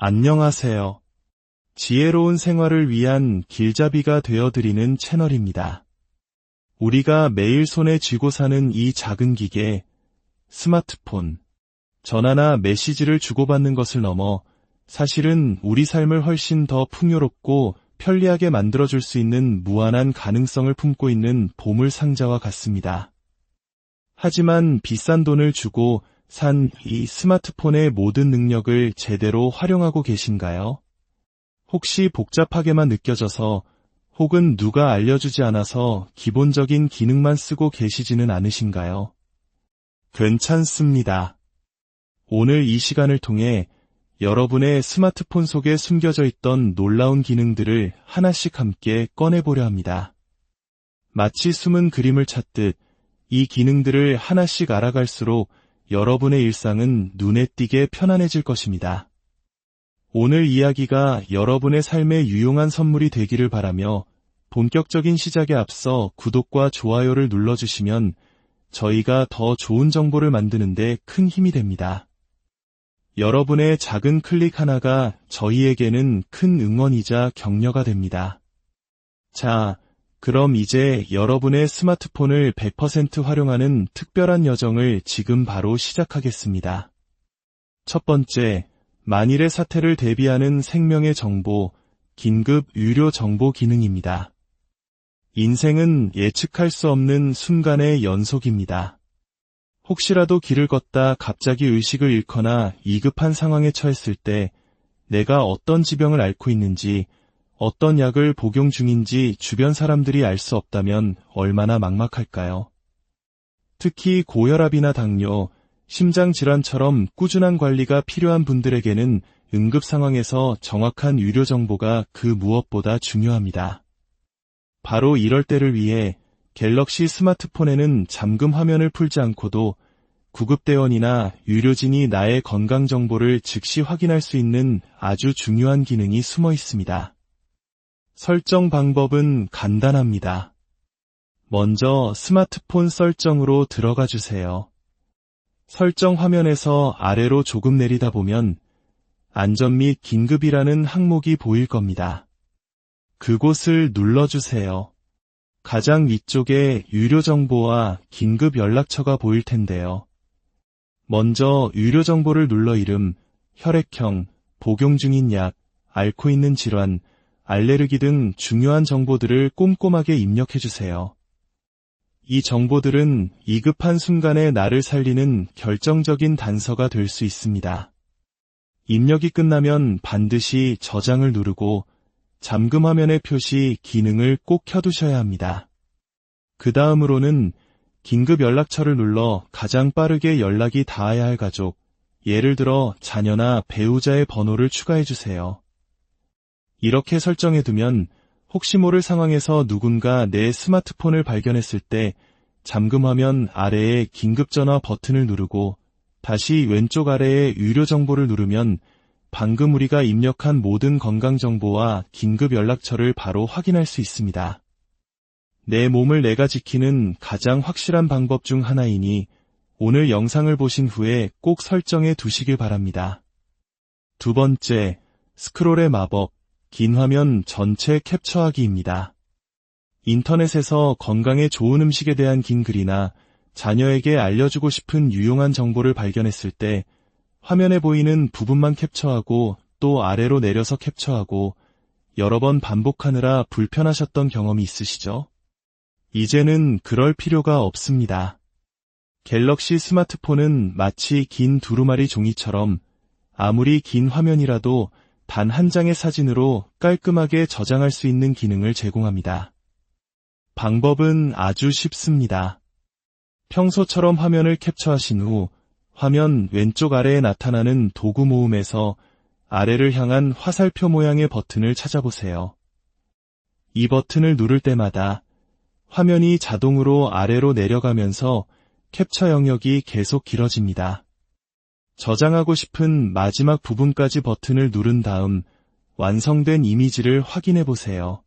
안녕하세요. 지혜로운 생활을 위한 길잡이가 되어드리는 채널입니다. 우리가 매일 손에 쥐고 사는 이 작은 기계, 스마트폰, 전화나 메시지를 주고받는 것을 넘어 사실은 우리 삶을 훨씬 더 풍요롭고 편리하게 만들어줄 수 있는 무한한 가능성을 품고 있는 보물 상자와 같습니다. 하지만 비싼 돈을 주고 산 이 스마트폰의 모든 능력을 제대로 활용하고 계신가요? 혹시 복잡하게만 느껴져서 혹은 누가 알려주지 않아서 기본적인 기능만 쓰고 계시지는 않으신가요? 괜찮습니다. 오늘 이 시간을 통해 여러분의 스마트폰 속에 숨겨져 있던 놀라운 기능들을 하나씩 함께 꺼내보려 합니다. 마치 숨은 그림을 찾듯 이 기능들을 하나씩 알아갈수록 여러분의 일상은 눈에 띄게 편안해질 것입니다. 오늘 이야기가 여러분의 삶에 유용한 선물이 되기를 바라며 본격적인 시작에 앞서 구독과 좋아요를 눌러주시면 저희가 더 좋은 정보를 만드는 데 큰 힘이 됩니다. 여러분의 작은 클릭 하나가 저희에게는 큰 응원이자 격려가 됩니다. 자, 그럼 이제 여러분의 스마트폰을 100% 활용하는 특별한 여정을 지금 바로 시작하겠습니다. 첫 번째, 만일의 사태를 대비하는 생명의 정보, 긴급 유료 정보 기능입니다. 인생은 예측할 수 없는 순간의 연속입니다. 혹시라도 길을 걷다 갑자기 의식을 잃거나 위급한 상황에 처했을 때 내가 어떤 지병을 앓고 있는지, 어떤 약을 복용 중인지 주변 사람들이 알 수 없다면 얼마나 막막할까요? 특히 고혈압이나 당뇨, 심장질환처럼 꾸준한 관리가 필요한 분들에게는 응급 상황에서 정확한 의료 정보가 그 무엇보다 중요합니다. 바로 이럴 때를 위해 갤럭시 스마트폰에는 잠금 화면을 풀지 않고도 구급대원이나 의료진이 나의 건강 정보를 즉시 확인할 수 있는 아주 중요한 기능이 숨어 있습니다. 설정 방법은 간단합니다. 먼저 스마트폰 설정으로 들어가 주세요. 설정 화면에서 아래로 조금 내리다 보면 안전 및 긴급이라는 항목이 보일 겁니다. 그곳을 눌러주세요. 가장 위쪽에 의료 정보와 긴급 연락처가 보일 텐데요. 먼저 의료 정보를 눌러 이름, 혈액형, 복용 중인 약, 앓고 있는 질환, 알레르기 등 중요한 정보들을 꼼꼼하게 입력해주세요. 이 정보들은 위급한 순간에 나를 살리는 결정적인 단서가 될 수 있습니다. 입력이 끝나면 반드시 저장을 누르고 잠금 화면의 표시 기능을 꼭 켜두셔야 합니다. 그 다음으로는 긴급 연락처를 눌러 가장 빠르게 연락이 닿아야 할 가족, 예를 들어 자녀나 배우자의 번호를 추가해주세요. 이렇게 설정해두면 혹시 모를 상황에서 누군가 내 스마트폰을 발견했을 때 잠금 화면 아래에 긴급전화 버튼을 누르고 다시 왼쪽 아래에 의료 정보를 누르면 방금 우리가 입력한 모든 건강정보와 긴급 연락처를 바로 확인할 수 있습니다. 내 몸을 내가 지키는 가장 확실한 방법 중 하나이니 오늘 영상을 보신 후에 꼭 설정해 두시길 바랍니다. 두 번째, 스크롤의 마법, 긴 화면 전체 캡처하기입니다. 인터넷에서 건강에 좋은 음식에 대한 긴 글이나 자녀에게 알려주고 싶은 유용한 정보를 발견했을 때 화면에 보이는 부분만 캡처하고 또 아래로 내려서 캡처하고 여러 번 반복하느라 불편하셨던 경험이 있으시죠? 이제는 그럴 필요가 없습니다. 갤럭시 스마트폰은 마치 긴 두루마리 종이처럼 아무리 긴 화면이라도 단 한 장의 사진으로 깔끔하게 저장할 수 있는 기능을 제공합니다. 방법은 아주 쉽습니다. 평소처럼 화면을 캡처하신 후 화면 왼쪽 아래에 나타나는 도구 모음에서 아래를 향한 화살표 모양의 버튼을 찾아보세요. 이 버튼을 누를 때마다 화면이 자동으로 아래로 내려가면서 캡처 영역이 계속 길어집니다. 저장하고 싶은 마지막 부분까지 버튼을 누른 다음 완성된 이미지를 확인해 보세요.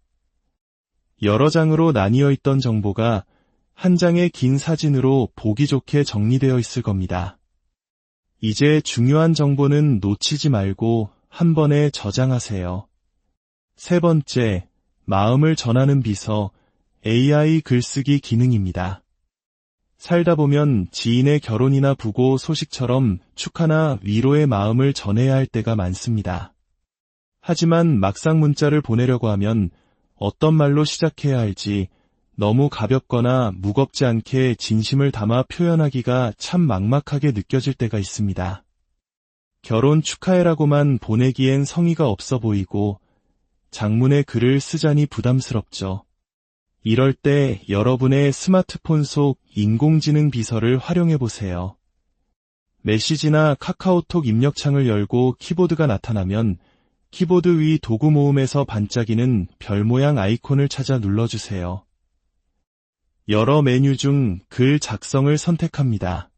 여러 장으로 나뉘어 있던 정보가 한 장의 긴 사진으로 보기 좋게 정리되어 있을 겁니다. 이제 중요한 정보는 놓치지 말고 한 번에 저장하세요. 세 번째, 마음을 전하는 비서, AI 글쓰기 기능입니다. 살다 보면 지인의 결혼이나 부고 소식처럼 축하나 위로의 마음을 전해야 할 때가 많습니다. 하지만 막상 문자를 보내려고 하면 어떤 말로 시작해야 할지 너무 가볍거나 무겁지 않게 진심을 담아 표현하기가 참 막막하게 느껴질 때가 있습니다. 결혼 축하해라고만 보내기엔 성의가 없어 보이고 장문의 글을 쓰자니 부담스럽죠. 이럴 때 여러분의 스마트폰 속 인공지능 비서를 활용해 보세요. 메시지나 카카오톡 입력창을 열고 키보드가 나타나면 키보드 위 도구 모음에서 반짝이는 별 모양 아이콘을 찾아 눌러주세요. 여러 메뉴 중 글 작성을 선택합니다.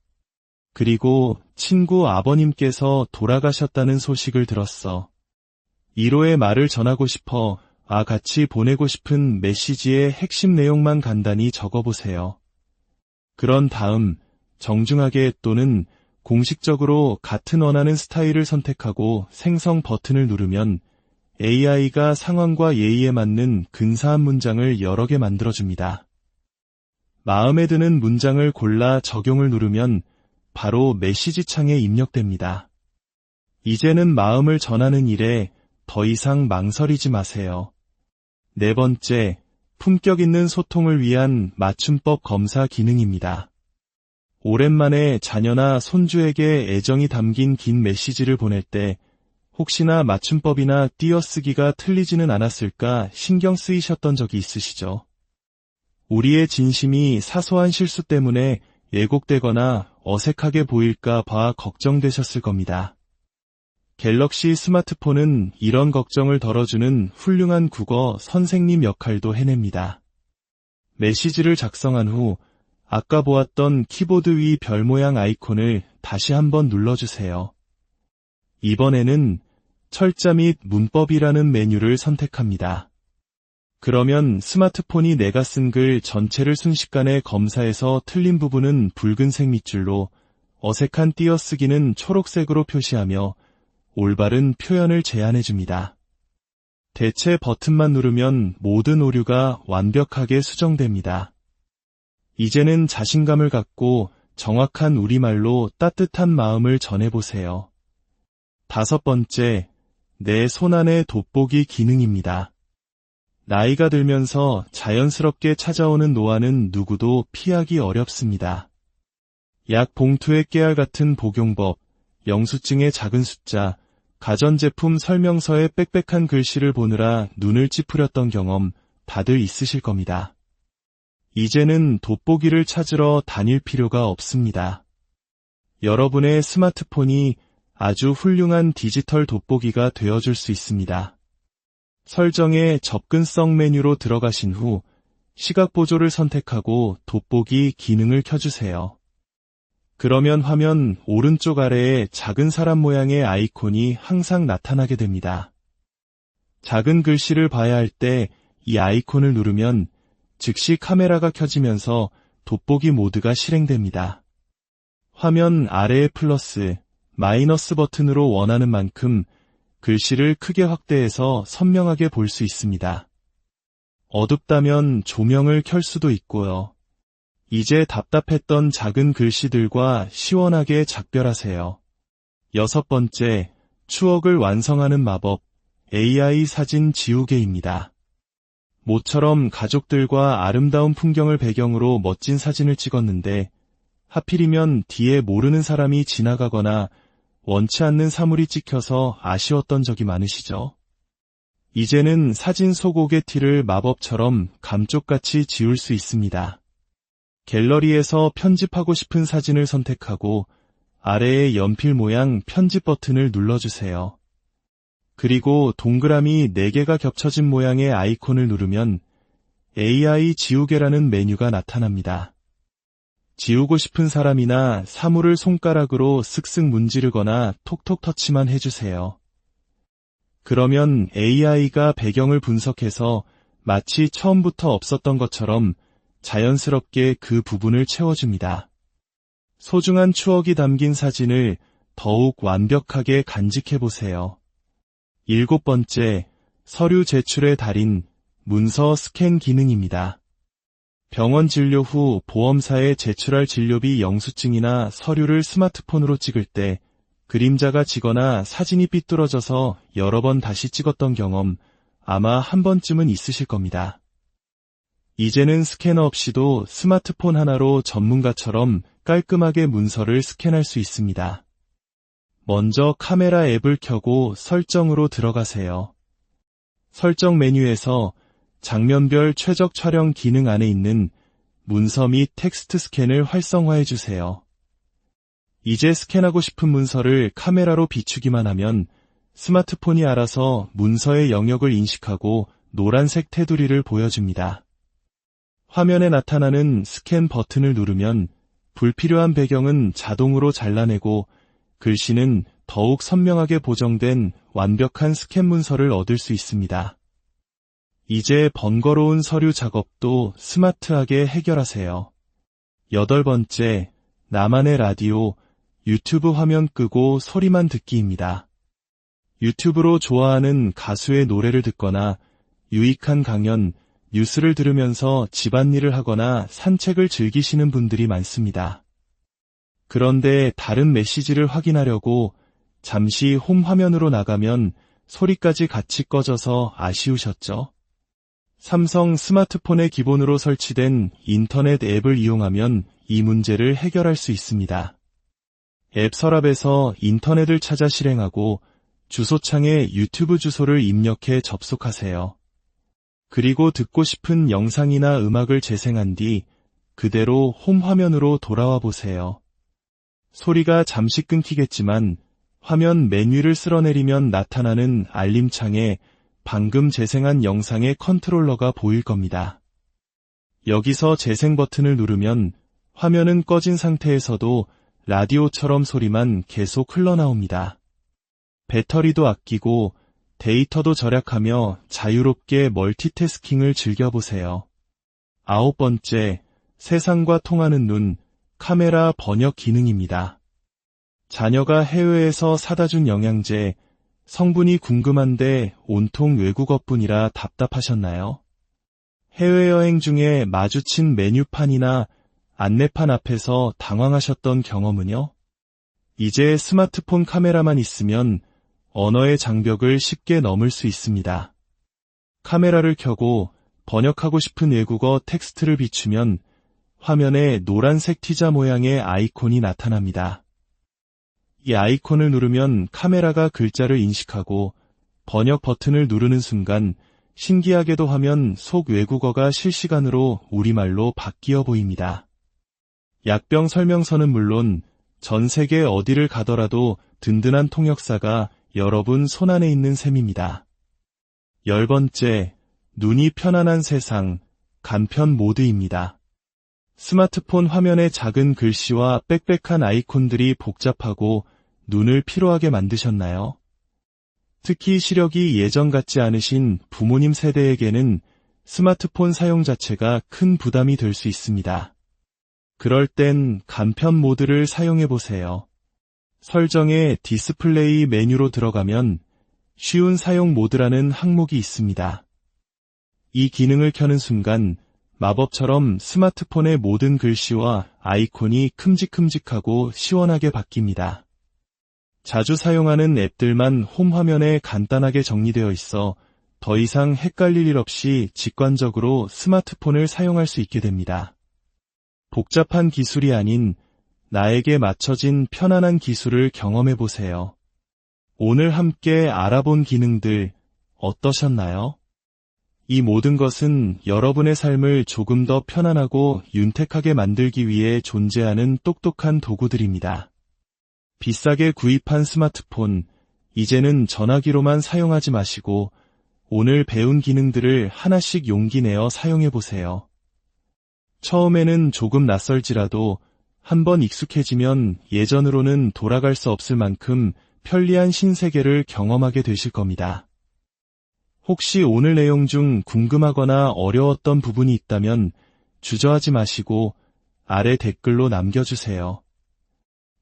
그리고 친구 아버님께서 돌아가셨다는 소식을 들었어. 위로의 말을 전하고 싶어 같이 보내고 싶은 메시지의 핵심 내용만 간단히 적어보세요. 그런 다음 정중하게 또는 공식적으로 같은 원하는 스타일을 선택하고 생성 버튼을 누르면 AI가 상황과 예의에 맞는 근사한 문장을 여러 개 만들어줍니다. 마음에 드는 문장을 골라 적용을 누르면 바로 메시지 창에 입력됩니다. 이제는 마음을 전하는 일에 더 이상 망설이지 마세요. 네 번째, 품격 있는 소통을 위한 맞춤법 검사 기능입니다. 오랜만에 자녀나 손주에게 애정이 담긴 긴 메시지를 보낼 때 혹시나 맞춤법이나 띄어쓰기가 틀리지는 않았을까 신경 쓰이셨던 적이 있으시죠? 우리의 진심이 사소한 실수 때문에 왜곡되거나 어색하게 보일까 봐 걱정되셨을 겁니다. 갤럭시 스마트폰은 이런 걱정을 덜어주는 훌륭한 국어 선생님 역할도 해냅니다. 메시지를 작성한 후 아까 보았던 키보드 위 별 모양 아이콘을 다시 한번 눌러주세요. 이번에는 철자 및 문법이라는 메뉴를 선택합니다. 그러면 스마트폰이 내가 쓴 글 전체를 순식간에 검사해서 틀린 부분은 붉은색 밑줄로, 어색한 띄어쓰기는 초록색으로 표시하며 올바른 표현을 제안해줍니다. 대체 버튼만 누르면 모든 오류가 완벽하게 수정됩니다. 이제는 자신감을 갖고 정확한 우리말로 따뜻한 마음을 전해보세요. 다섯 번째, 내 손안의 돋보기 기능입니다. 나이가 들면서 자연스럽게 찾아오는 노안은 누구도 피하기 어렵습니다. 약 봉투의 깨알 같은 복용법, 영수증의 작은 숫자, 가전제품 설명서의 빽빽한 글씨를 보느라 눈을 찌푸렸던 경험 다들 있으실 겁니다. 이제는 돋보기를 찾으러 다닐 필요가 없습니다. 여러분의 스마트폰이 아주 훌륭한 디지털 돋보기가 되어줄 수 있습니다. 설정의 접근성 메뉴로 들어가신 후 시각 보조를 선택하고 돋보기 기능을 켜주세요. 그러면 화면 오른쪽 아래에 작은 사람 모양의 아이콘이 항상 나타나게 됩니다. 작은 글씨를 봐야 할 때 이 아이콘을 누르면 즉시 카메라가 켜지면서 돋보기 모드가 실행됩니다. 화면 아래의 플러스, 마이너스 버튼으로 원하는 만큼 글씨를 크게 확대해서 선명하게 볼 수 있습니다. 어둡다면 조명을 켤 수도 있고요. 이제 답답했던 작은 글씨들과 시원하게 작별하세요. 여섯 번째, 추억을 완성하는 마법, AI 사진 지우개입니다. 모처럼 가족들과 아름다운 풍경을 배경으로 멋진 사진을 찍었는데 하필이면 뒤에 모르는 사람이 지나가거나 원치 않는 사물이 찍혀서 아쉬웠던 적이 많으시죠? 이제는 사진 속옥의 티를 마법처럼 감쪽같이 지울 수 있습니다. 갤러리에서 편집하고 싶은 사진을 선택하고 아래의 연필 모양 편집 버튼을 눌러주세요. 그리고 동그라미 4개가 겹쳐진 모양의 아이콘을 누르면 AI 지우개라는 메뉴가 나타납니다. 지우고 싶은 사람이나 사물을 손가락으로 쓱쓱 문지르거나 톡톡 터치만 해주세요. 그러면 AI가 배경을 분석해서 마치 처음부터 없었던 것처럼 자연스럽게 그 부분을 채워줍니다. 소중한 추억이 담긴 사진을 더욱 완벽하게 간직해보세요. 7번째, 서류 제출의 달인, 문서 스캔 기능입니다. 병원 진료 후 보험사에 제출할 진료비 영수증이나 서류를 스마트폰으로 찍을 때 그림자가 지거나 사진이 삐뚤어져서 여러 번 다시 찍었던 경험 아마 한 번쯤은 있으실 겁니다. 이제는 스캐너 없이도 스마트폰 하나로 전문가처럼 깔끔하게 문서를 스캔할 수 있습니다. 먼저 카메라 앱을 켜고 설정으로 들어가세요. 설정 메뉴에서 장면별 최적 촬영 기능 안에 있는 문서 및 텍스트 스캔을 활성화해 주세요. 이제 스캔하고 싶은 문서를 카메라로 비추기만 하면 스마트폰이 알아서 문서의 영역을 인식하고 노란색 테두리를 보여줍니다. 화면에 나타나는 스캔 버튼을 누르면 불필요한 배경은 자동으로 잘라내고 글씨는 더욱 선명하게 보정된 완벽한 스캔 문서를 얻을 수 있습니다. 이제 번거로운 서류 작업도 스마트하게 해결하세요. 8번째, 나만의 라디오, 유튜브 화면 끄고 소리만 듣기입니다. 유튜브로 좋아하는 가수의 노래를 듣거나 유익한 강연, 뉴스를 들으면서 집안일을 하거나 산책을 즐기시는 분들이 많습니다. 그런데 다른 메시지를 확인하려고 잠시 홈 화면으로 나가면 소리까지 같이 꺼져서 아쉬우셨죠? 삼성 스마트폰에 기본으로 설치된 인터넷 앱을 이용하면 이 문제를 해결할 수 있습니다. 앱 서랍에서 인터넷을 찾아 실행하고 주소창에 유튜브 주소를 입력해 접속하세요. 그리고 듣고 싶은 영상이나 음악을 재생한 뒤 그대로 홈 화면으로 돌아와 보세요. 소리가 잠시 끊기겠지만 화면 메뉴를 쓸어내리면 나타나는 알림창에 방금 재생한 영상의 컨트롤러가 보일 겁니다. 여기서 재생 버튼을 누르면 화면은 꺼진 상태에서도 라디오처럼 소리만 계속 흘러나옵니다. 배터리도 아끼고 데이터도 절약하며 자유롭게 멀티태스킹을 즐겨보세요. 9번째, 세상과 통하는 눈, 카메라 번역 기능입니다. 자녀가 해외에서 사다 준 영양제, 성분이 궁금한데 온통 외국어뿐이라 답답하셨나요? 해외여행 중에 마주친 메뉴판이나 안내판 앞에서 당황하셨던 경험은요? 이제 스마트폰 카메라만 있으면 언어의 장벽을 쉽게 넘을 수 있습니다. 카메라를 켜고 번역하고 싶은 외국어 텍스트를 비추면 화면에 노란색 T자 모양의 아이콘이 나타납니다. 이 아이콘을 누르면 카메라가 글자를 인식하고 번역 버튼을 누르는 순간 신기하게도 화면 속 외국어가 실시간으로 우리말로 바뀌어 보입니다. 약병 설명서는 물론 전 세계 어디를 가더라도 든든한 통역사가 여러분 손안에 있는 셈입니다. 10번째, 눈이 편안한 세상, 간편 모드입니다. 스마트폰 화면의 작은 글씨와 빽빽한 아이콘들이 복잡하고 눈을 피로하게 만드셨나요? 특히 시력이 예전 같지 않으신 부모님 세대에게는 스마트폰 사용 자체가 큰 부담이 될 수 있습니다. 그럴 땐 간편 모드를 사용해 보세요. 설정에 디스플레이 메뉴로 들어가면 쉬운 사용 모드라는 항목이 있습니다. 이 기능을 켜는 순간 마법처럼 스마트폰의 모든 글씨와 아이콘이 큼직큼직하고 시원하게 바뀝니다. 자주 사용하는 앱들만 홈 화면에 간단하게 정리되어 있어 더 이상 헷갈릴 일 없이 직관적으로 스마트폰을 사용할 수 있게 됩니다. 복잡한 기술이 아닌 나에게 맞춰진 편안한 기술을 경험해 보세요. 오늘 함께 알아본 기능들 어떠셨나요? 이 모든 것은 여러분의 삶을 조금 더 편안하고 윤택하게 만들기 위해 존재하는 똑똑한 도구들입니다. 비싸게 구입한 스마트폰, 이제는 전화기로만 사용하지 마시고 오늘 배운 기능들을 하나씩 용기 내어 사용해 보세요. 처음에는 조금 낯설지라도 한번 익숙해지면 예전으로는 돌아갈 수 없을 만큼 편리한 신세계를 경험하게 되실 겁니다. 혹시 오늘 내용 중 궁금하거나 어려웠던 부분이 있다면 주저하지 마시고 아래 댓글로 남겨주세요.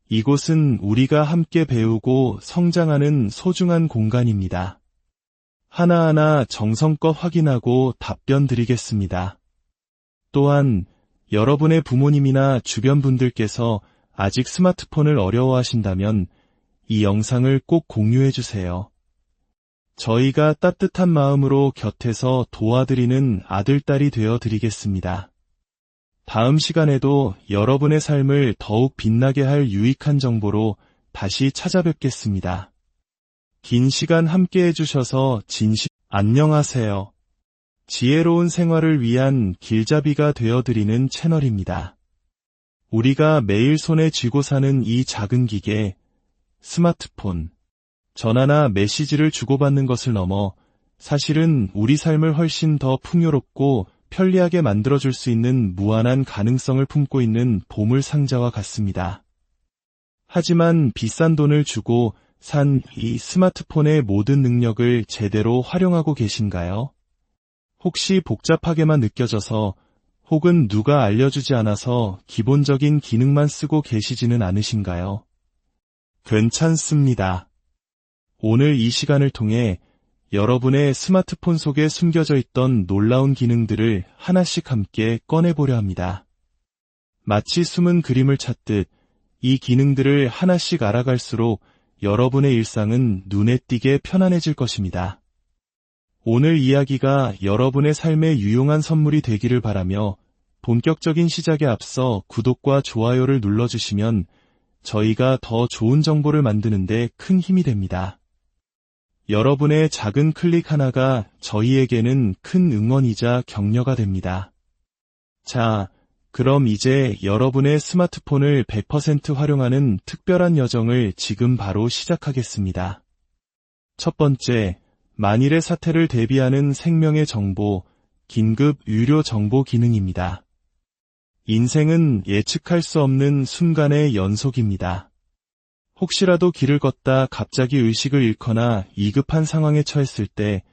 이곳은 우리가 함께 배우고 성장하는 소중한 공간입니다. 하나하나 정성껏 확인하고 답변 드리겠습니다. 또한 여러분의 부모님이나 주변 분들께서 아직 스마트폰을 어려워하신다면 이 영상을 꼭 공유해 주세요. 저희가 따뜻한 마음으로 곁에서 도와드리는 아들딸이 되어 드리겠습니다. 다음 시간에도 여러분의 삶을 더욱 빛나게 할 유익한 정보로 다시 찾아뵙겠습니다. 긴 시간 함께 해주셔서 안녕하세요. 지혜로운 생활을 위한 길잡이가 되어드리는 채널입니다. 우리가 매일 손에 쥐고 사는 이 작은 기계, 스마트폰, 전화나 메시지를 주고받는 것을 넘어 사실은 우리 삶을 훨씬 더 풍요롭고 편리하게 만들어줄 수 있는 무한한 가능성을 품고 있는 보물 상자와 같습니다. 하지만 비싼 돈을 주고 산 이 스마트폰의 모든 능력을 제대로 활용하고 계신가요? 혹시 복잡하게만 느껴져서 혹은 누가 알려주지 않아서 기본적인 기능만 쓰고 계시지는 않으신가요? 괜찮습니다. 오늘 이 시간을 통해 여러분의 스마트폰 속에 숨겨져 있던 놀라운 기능들을 하나씩 함께 꺼내보려 합니다. 마치 숨은 그림을 찾듯 이 기능들을 하나씩 알아갈수록 여러분의 일상은 눈에 띄게 편안해질 것입니다. 오늘 이야기가 여러분의 삶에 유용한 선물이 되기를 바라며 본격적인 시작에 앞서 구독과 좋아요를 눌러주시면 저희가 더 좋은 정보를 만드는 데 큰 힘이 됩니다. 여러분의 작은 클릭 하나가 저희에게는 큰 응원이자 격려가 됩니다. 자, 그럼 이제 여러분의 스마트폰을 100% 활용하는 특별한 여정을 지금 바로 시작하겠습니다. 첫 번째, 만일의 사태를 대비하는 생명의 정보, 긴급 유료 정보 기능입니다. 인생은 예측할 수 없는 순간의 연속입니다. 혹시라도 길을 걷다 갑자기 의식을 잃거나 위급한 상황에 처했을 때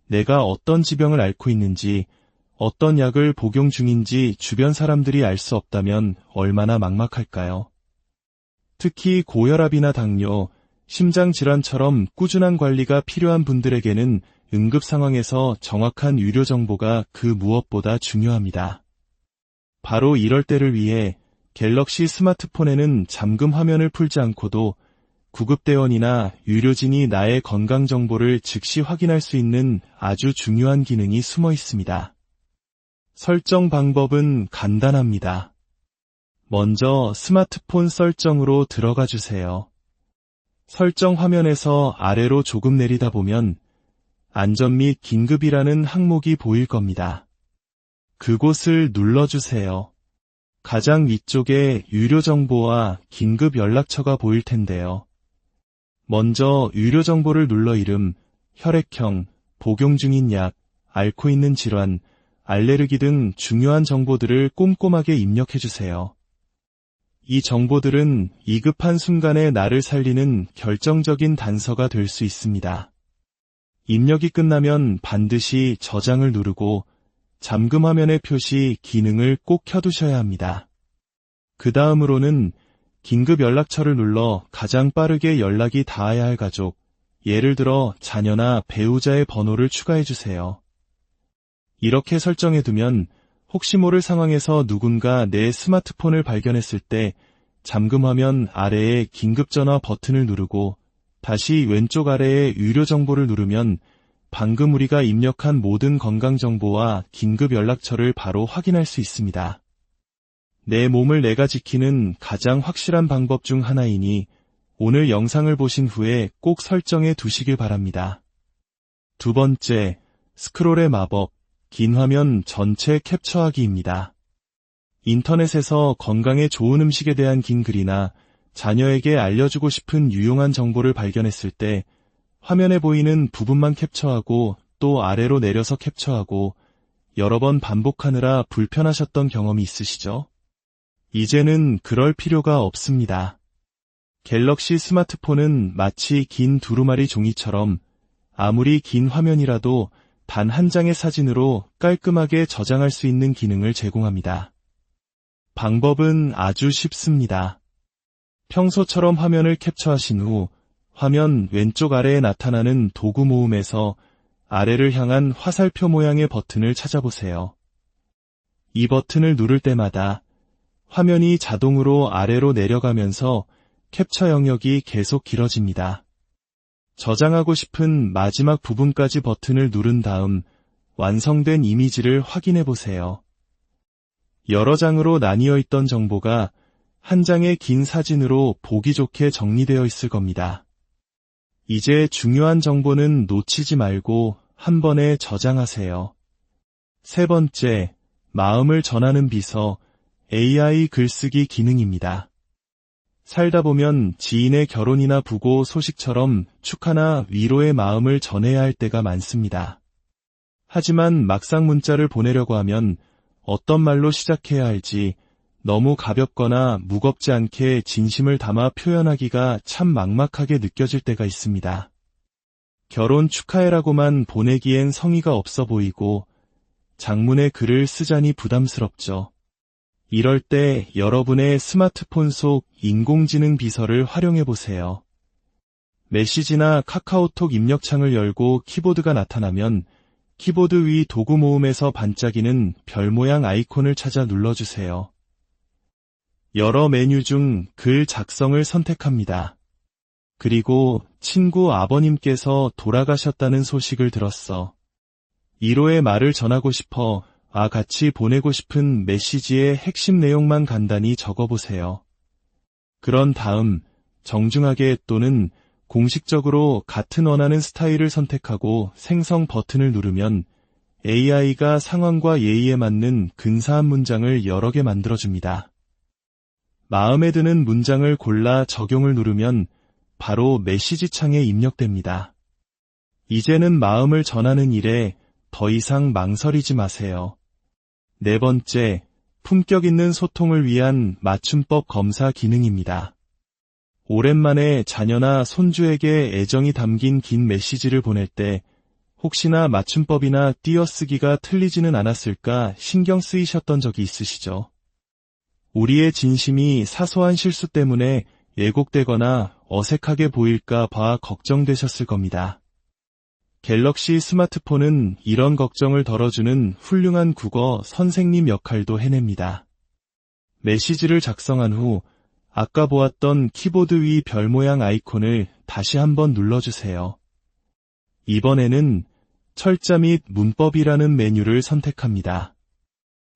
내가 어떤 지병을 앓고 있는지, 어떤 약을 복용 중인지 주변 사람들이 알 수 없다면 얼마나 막막할까요? 특히 고혈압이나 당뇨, 심장질환처럼 꾸준한 관리가 필요한 분들에게는 응급 상황에서 정확한 의료 정보가 그 무엇보다 중요합니다. 바로 이럴 때를 위해 갤럭시 스마트폰에는 잠금 화면을 풀지 않고도 구급대원이나 의료진이 나의 건강 정보를 즉시 확인할 수 있는 아주 중요한 기능이 숨어 있습니다. 설정 방법은 간단합니다. 먼저 스마트폰 설정으로 들어가 주세요. 설정 화면에서 아래로 조금 내리다 보면 안전 및 긴급이라는 항목이 보일 겁니다. 그곳을 눌러주세요. 가장 위쪽에 유료 정보와 긴급 연락처가 보일 텐데요. 먼저 유료 정보를 눌러 이름, 혈액형, 복용 중인 약, 앓고 있는 질환, 알레르기 등 중요한 정보들을 꼼꼼하게 입력해주세요. 이 정보들은 위급한 순간에 나를 살리는 결정적인 단서가 될 수 있습니다. 입력이 끝나면 반드시 저장을 누르고 잠금 화면의 표시 기능을 꼭 켜두셔야 합니다. 그 다음으로는 긴급 연락처를 눌러 가장 빠르게 연락이 닿아야 할 가족, 예를 들어 자녀나 배우자의 번호를 추가해주세요. 이렇게 설정해두면 혹시 모를 상황에서 누군가 내 스마트폰을 발견했을 때 잠금 화면 아래의 긴급전화 버튼을 누르고 다시 왼쪽 아래의 유료 정보를 누르면 방금 우리가 입력한 모든 건강정보와 긴급 연락처를 바로 확인할 수 있습니다. 내 몸을 내가 지키는 가장 확실한 방법 중 하나이니 오늘 영상을 보신 후에 꼭 설정해 두시길 바랍니다. 두 번째, 스크롤의 마법, 긴 화면 전체 캡처하기입니다. 인터넷에서 건강에 좋은 음식에 대한 긴 글이나 자녀에게 알려주고 싶은 유용한 정보를 발견했을 때 화면에 보이는 부분만 캡처하고 또 아래로 내려서 캡처하고 여러 번 반복하느라 불편하셨던 경험이 있으시죠? 이제는 그럴 필요가 없습니다. 갤럭시 스마트폰은 마치 긴 두루마리 종이처럼 아무리 긴 화면이라도 단 한 장의 사진으로 깔끔하게 저장할 수 있는 기능을 제공합니다. 방법은 아주 쉽습니다. 평소처럼 화면을 캡처하신 후 화면 왼쪽 아래에 나타나는 도구 모음에서 아래를 향한 화살표 모양의 버튼을 찾아보세요. 이 버튼을 누를 때마다 화면이 자동으로 아래로 내려가면서 캡처 영역이 계속 길어집니다. 저장하고 싶은 마지막 부분까지 버튼을 누른 다음 완성된 이미지를 확인해 보세요. 여러 장으로 나뉘어 있던 정보가 한 장의 긴 사진으로 보기 좋게 정리되어 있을 겁니다. 이제 중요한 정보는 놓치지 말고 한 번에 저장하세요. 세 번째, 마음을 전하는 비서 AI 글쓰기 기능입니다. 살다 보면 지인의 결혼이나 부고 소식처럼 축하나 위로의 마음을 전해야 할 때가 많습니다. 하지만 막상 문자를 보내려고 하면 어떤 말로 시작해야 할지 너무 가볍거나 무겁지 않게 진심을 담아 표현하기가 참 막막하게 느껴질 때가 있습니다. 결혼 축하해라고만 보내기엔 성의가 없어 보이고 장문의 글을 쓰자니 부담스럽죠. 이럴 때 여러분의 스마트폰 속 인공지능 비서를 활용해 보세요. 메시지나 카카오톡 입력창을 열고 키보드가 나타나면 키보드 위 도구 모음에서 반짝이는 별 모양 아이콘을 찾아 눌러주세요. 여러 메뉴 중 글 작성을 선택합니다. 그리고 친구 아버님께서 돌아가셨다는 소식을 들었어. 1호의 말을 전하고 싶어 같이 보내고 싶은 메시지의 핵심 내용만 간단히 적어보세요. 그런 다음 정중하게 또는 공식적으로 같은 원하는 스타일을 선택하고 생성 버튼을 누르면 AI가 상황과 예의에 맞는 근사한 문장을 여러 개 만들어줍니다. 마음에 드는 문장을 골라 적용을 누르면 바로 메시지 창에 입력됩니다. 이제는 마음을 전하는 일에 더 이상 망설이지 마세요. 네 번째, 품격 있는 소통을 위한 맞춤법 검사 기능입니다. 오랜만에 자녀나 손주에게 애정이 담긴 긴 메시지를 보낼 때 혹시나 맞춤법이나 띄어쓰기가 틀리지는 않았을까 신경 쓰이셨던 적이 있으시죠? 우리의 진심이 사소한 실수 때문에 왜곡되거나 어색하게 보일까 봐 걱정되셨을 겁니다. 갤럭시 스마트폰은 이런 걱정을 덜어주는 훌륭한 국어 선생님 역할도 해냅니다. 메시지를 작성한 후 아까 보았던 키보드 위 별 모양 아이콘을 다시 한번 눌러주세요. 이번에는 철자 및 문법이라는 메뉴를 선택합니다.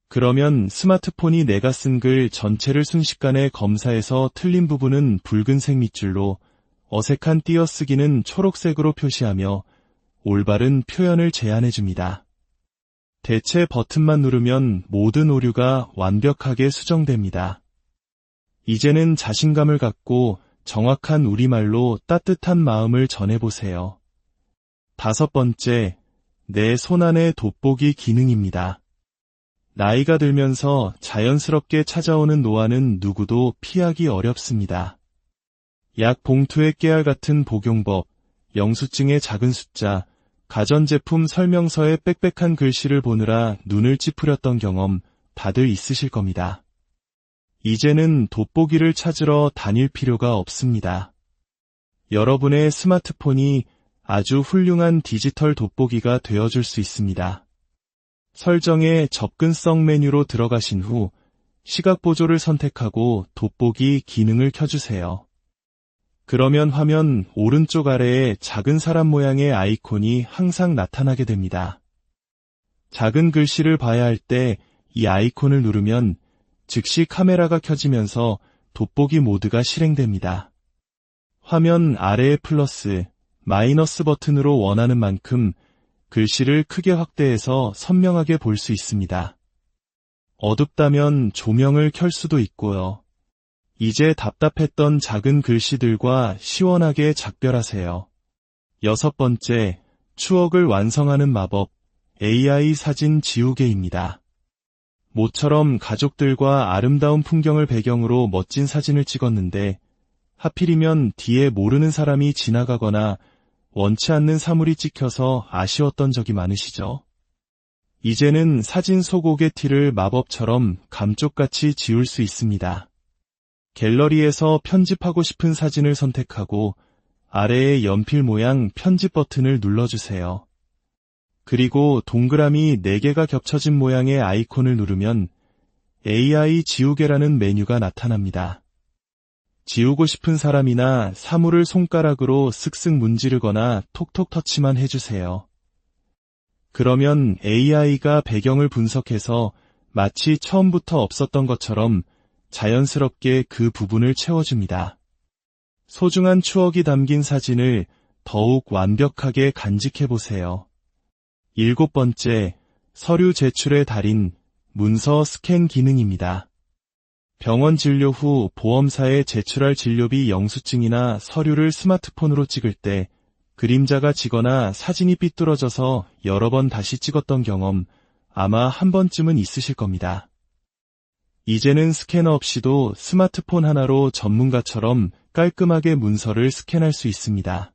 그러면 스마트폰이 내가 쓴 글 전체를 순식간에 검사해서 틀린 부분은 붉은색 밑줄로 어색한 띄어쓰기는 초록색으로 표시하며 올바른 표현을 제안해줍니다. 대체 버튼만 누르면 모든 오류가 완벽하게 수정됩니다. 이제는 자신감을 갖고 정확한 우리말로 따뜻한 마음을 전해보세요. 다섯 번째, 내 손안의 돋보기 기능입니다. 나이가 들면서 자연스럽게 찾아오는 노안은 누구도 피하기 어렵습니다. 약 봉투의 깨알 같은 복용법, 영수증의 작은 숫자, 가전제품 설명서의 빽빽한 글씨를 보느라 눈을 찌푸렸던 경험 다들 있으실 겁니다. 이제는 돋보기를 찾으러 다닐 필요가 없습니다. 여러분의 스마트폰이 아주 훌륭한 디지털 돋보기가 되어줄 수 있습니다. 설정의 접근성 메뉴로 들어가신 후 시각 보조를 선택하고 돋보기 기능을 켜주세요. 그러면 화면 오른쪽 아래에 작은 사람 모양의 아이콘이 항상 나타나게 됩니다. 작은 글씨를 봐야 할 때 이 아이콘을 누르면 즉시 카메라가 켜지면서 돋보기 모드가 실행됩니다. 화면 아래의 플러스, 마이너스 버튼으로 원하는 만큼 글씨를 크게 확대해서 선명하게 볼 수 있습니다. 어둡다면 조명을 켤 수도 있고요. 이제 답답했던 작은 글씨들과 시원하게 작별하세요. 여섯 번째, 추억을 완성하는 마법, AI 사진 지우개입니다. 모처럼 가족들과 아름다운 풍경을 배경으로 멋진 사진을 찍었는데 하필이면 뒤에 모르는 사람이 지나가거나 원치 않는 사물이 찍혀서 아쉬웠던 적이 많으시죠? 이제는 사진 속옥의 티를 마법처럼 감쪽같이 지울 수 있습니다. 갤러리에서 편집하고 싶은 사진을 선택하고 아래의 연필 모양 편집 버튼을 눌러주세요. 그리고 동그라미 4개가 겹쳐진 모양의 아이콘을 누르면 AI 지우개라는 메뉴가 나타납니다. 지우고 싶은 사람이나 사물을 손가락으로 쓱쓱 문지르거나 톡톡 터치만 해주세요. 그러면 AI가 배경을 분석해서 마치 처음부터 없었던 것처럼 자연스럽게 그 부분을 채워줍니다. 소중한 추억이 담긴 사진을 더욱 완벽하게 간직해보세요. 7번째, 서류 제출의 달인, 문서 스캔 기능입니다. 병원 진료 후 보험사에 제출할 진료비 영수증이나 서류를 스마트폰으로 찍을 때 그림자가 지거나 사진이 삐뚤어져서 여러 번 다시 찍었던 경험 아마 한 번쯤은 있으실 겁니다. 이제는 스캐너 없이도 스마트폰 하나로 전문가처럼 깔끔하게 문서를 스캔할 수 있습니다.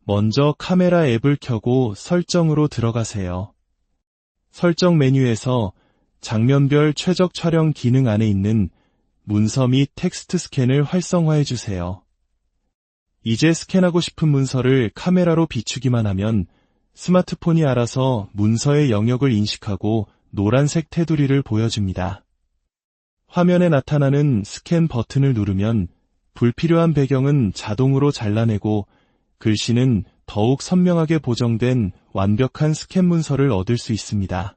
먼저 카메라 앱을 켜고 설정으로 들어가세요. 설정 메뉴에서 장면별 최적 촬영 기능 안에 있는 문서 및 텍스트 스캔을 활성화해 주세요. 이제 스캔하고 싶은 문서를 카메라로 비추기만 하면 스마트폰이 알아서 문서의 영역을 인식하고 노란색 테두리를 보여줍니다. 화면에 나타나는 스캔 버튼을 누르면 불필요한 배경은 자동으로 잘라내고 글씨는 더욱 선명하게 보정된 완벽한 스캔 문서를 얻을 수 있습니다.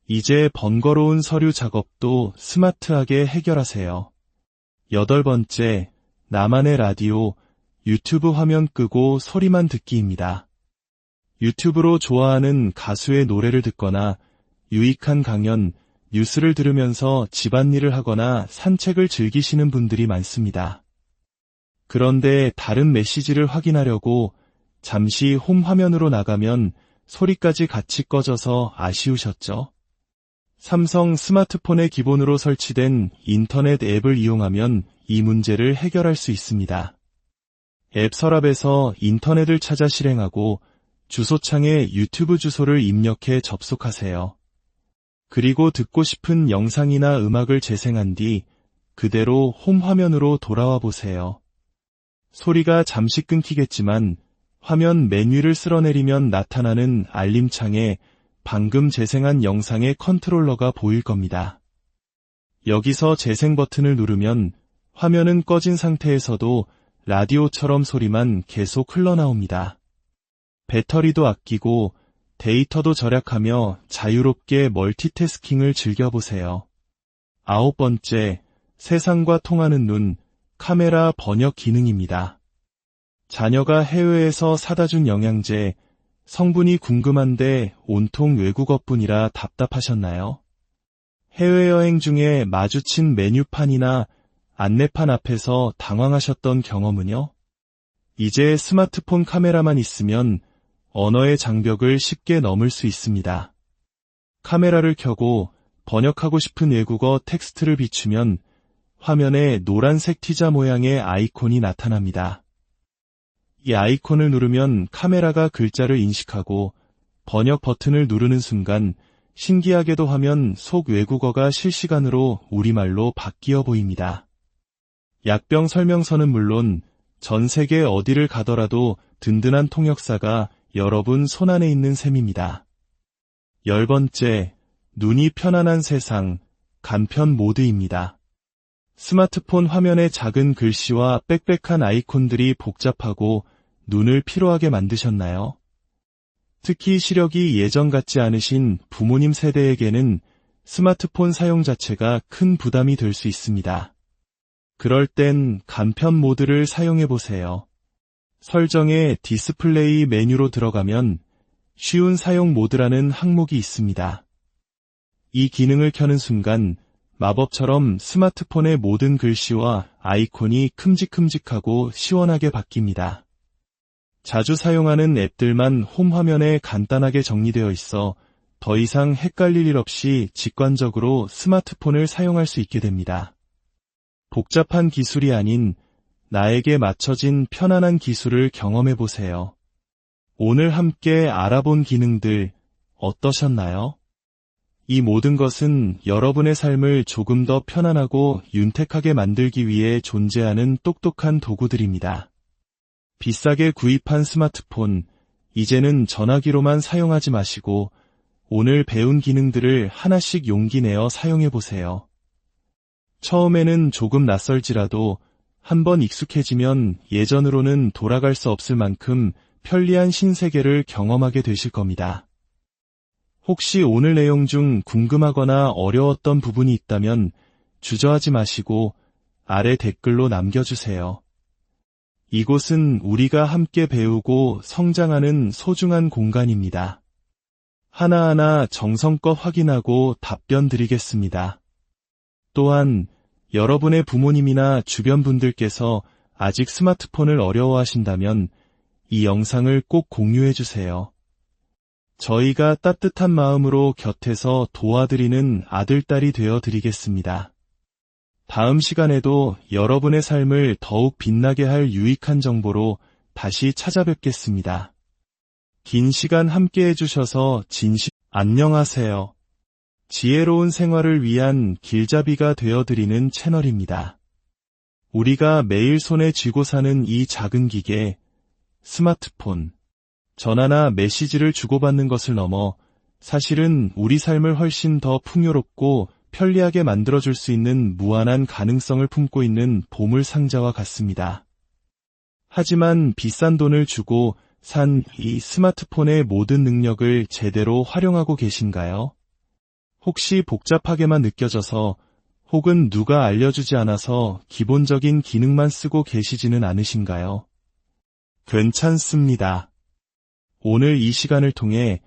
이제 번거로운 서류 작업도 스마트하게 해결하세요. 8번째, 나만의 라디오, 유튜브 화면 끄고 소리만 듣기입니다. 유튜브로 좋아하는 가수의 노래를 듣거나 유익한 강연, 뉴스를 들으면서 집안일을 하거나 산책을 즐기시는 분들이 많습니다. 그런데 다른 메시지를 확인하려고 잠시 홈 화면으로 나가면 소리까지 같이 꺼져서 아쉬우셨죠? 삼성 스마트폰에 기본으로 설치된 인터넷 앱을 이용하면 이 문제를 해결할 수 있습니다. 앱 서랍에서 인터넷을 찾아 실행하고 주소창에 유튜브 주소를 입력해 접속하세요. 그리고 듣고 싶은 영상이나 음악을 재생한 뒤 그대로 홈 화면으로 돌아와 보세요. 소리가 잠시 끊기겠지만 화면 메뉴를 쓸어내리면 나타나는 알림창에 방금 재생한 영상의 컨트롤러가 보일 겁니다. 여기서 재생 버튼을 누르면 화면은 꺼진 상태에서도 라디오처럼 소리만 계속 흘러나옵니다. 배터리도 아끼고 데이터도 절약하며 자유롭게 멀티태스킹을 즐겨보세요. 9번째, 세상과 통하는 눈, 카메라 번역 기능입니다. 자녀가 해외에서 사다 준 영양제, 성분이 궁금한데 온통 외국어뿐이라 답답하셨나요? 해외여행 중에 마주친 메뉴판이나 안내판 앞에서 당황하셨던 경험은요? 이제 스마트폰 카메라만 있으면 언어의 장벽을 쉽게 넘을 수 있습니다. 카메라를 켜고 번역하고 싶은 외국어 텍스트를 비추면 화면에 노란색 T자 모양의 아이콘이 나타납니다. 이 아이콘을 누르면 카메라가 글자를 인식하고 번역 버튼을 누르는 순간 신기하게도 화면 속 외국어가 실시간으로 우리말로 바뀌어 보입니다. 약병 설명서는 물론 전 세계 어디를 가더라도 든든한 통역사가 여러분 손안에 있는 셈입니다. 10번째, 눈이 편안한 세상, 간편 모드입니다. 스마트폰 화면의 작은 글씨와 빽빽한 아이콘들이 복잡하고 눈을 피로하게 만드셨나요? 특히 시력이 예전 같지 않으신 부모님 세대에게는 스마트폰 사용 자체가 큰 부담이 될 수 있습니다. 그럴 땐 간편 모드를 사용해보세요. 설정에 디스플레이 메뉴로 들어가면 쉬운 사용 모드라는 항목이 있습니다. 이 기능을 켜는 순간 마법처럼 스마트폰의 모든 글씨와 아이콘이 큼직큼직하고 시원하게 바뀝니다. 자주 사용하는 앱들만 홈 화면에 간단하게 정리되어 있어 더 이상 헷갈릴 일 없이 직관적으로 스마트폰을 사용할 수 있게 됩니다. 복잡한 기술이 아닌 나에게 맞춰진 편안한 기술을 경험해 보세요. 오늘 함께 알아본 기능들 어떠셨나요? 이 모든 것은 여러분의 삶을 조금 더 편안하고 윤택하게 만들기 위해 존재하는 똑똑한 도구들입니다. 비싸게 구입한 스마트폰, 이제는 전화기로만 사용하지 마시고 오늘 배운 기능들을 하나씩 용기 내어 사용해 보세요. 처음에는 조금 낯설지라도 한번 익숙해지면 예전으로는 돌아갈 수 없을 만큼 편리한 신세계를 경험하게 되실 겁니다. 혹시 오늘 내용 중 궁금하거나 어려웠던 부분이 있다면 주저하지 마시고 아래 댓글로 남겨주세요. 이곳은 우리가 함께 배우고 성장하는 소중한 공간입니다. 하나하나 정성껏 확인하고 답변 드리겠습니다. 또한 여러분의 부모님이나 주변 분들께서 아직 스마트폰을 어려워하신다면 이 영상을 꼭 공유해 주세요. 저희가 따뜻한 마음으로 곁에서 도와드리는 아들딸이 되어 드리겠습니다. 다음 시간에도 여러분의 삶을 더욱 빛나게 할 유익한 정보로 다시 찾아뵙겠습니다. 긴 시간 함께 해주셔서 안녕하세요. 지혜로운 생활을 위한 길잡이가 되어드리는 채널입니다. 우리가 매일 손에 쥐고 사는 이 작은 기계, 스마트폰, 전화나 메시지를 주고받는 것을 넘어 사실은 우리 삶을 훨씬 더 풍요롭고 편리하게 만들어줄 수 있는 무한한 가능성을 품고 있는 보물상자와 같습니다. 하지만 비싼 돈을 주고 산 이 스마트폰의 모든 능력을 제대로 활용하고 계신가요? 혹시 복잡하게만 느껴져서 혹은 누가 알려주지 않아서 기본적인 기능만 쓰고 계시지는 않으신가요? 괜찮습니다. 오늘 이 시간을 통해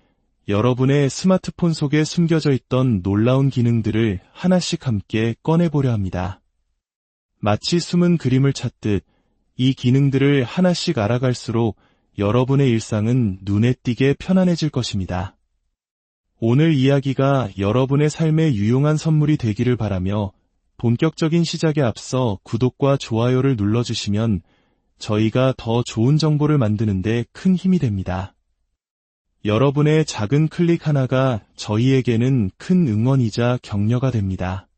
여러분의 스마트폰 속에 숨겨져 있던 놀라운 기능들을 하나씩 함께 꺼내보려 합니다. 마치 숨은 그림을 찾듯 이 기능들을 하나씩 알아갈수록 여러분의 일상은 눈에 띄게 편안해질 것입니다. 오늘 이야기가 여러분의 삶에 유용한 선물이 되기를 바라며 본격적인 시작에 앞서 구독과 좋아요를 눌러주시면 저희가 더 좋은 정보를 만드는 데 큰 힘이 됩니다. 여러분의 작은 클릭 하나가 저희에게는 큰 응원이자 격려가 됩니다.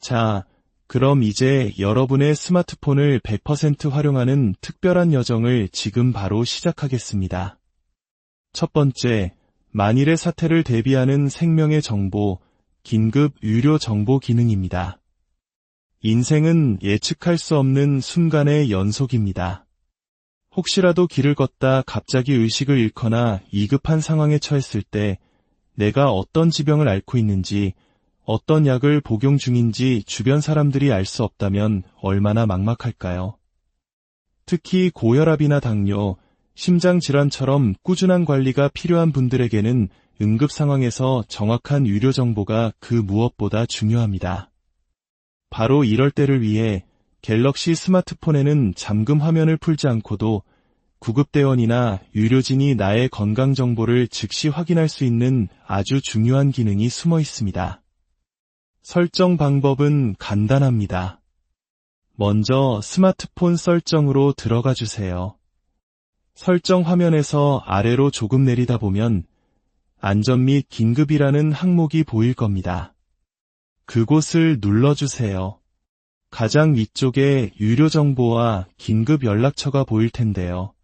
자, 그럼 이제 여러분의 스마트폰을 100% 활용하는 특별한 여정을 지금 바로 시작하겠습니다. 첫 번째, 만일의 사태를 대비하는 생명의 정보, 긴급 유료 정보 기능입니다. 인생은 예측할 수 없는 순간의 연속입니다. 혹시라도 길을 걷다 갑자기 의식을 잃거나 위급한 상황에 처했을 때 내가 어떤 지병을 앓고 있는지, 어떤 약을 복용 중인지 주변 사람들이 알 수 없다면 얼마나 막막할까요? 특히 고혈압이나 당뇨, 심장질환처럼 꾸준한 관리가 필요한 분들에게는 응급 상황에서 정확한 의료 정보가 그 무엇보다 중요합니다. 바로 이럴 때를 위해 갤럭시 스마트폰에는 잠금 화면을 풀지 않고도 구급대원이나 의료진이 나의 건강 정보를 즉시 확인할 수 있는 아주 중요한 기능이 숨어 있습니다. 설정 방법은 간단합니다. 먼저 스마트폰 설정으로 들어가 주세요. 설정 화면에서 아래로 조금 내리다 보면 안전 및 긴급이라는 항목이 보일 겁니다. 그곳을 눌러주세요. 가장 위쪽에 유료 정보와 긴급 연락처가 보일 텐데요.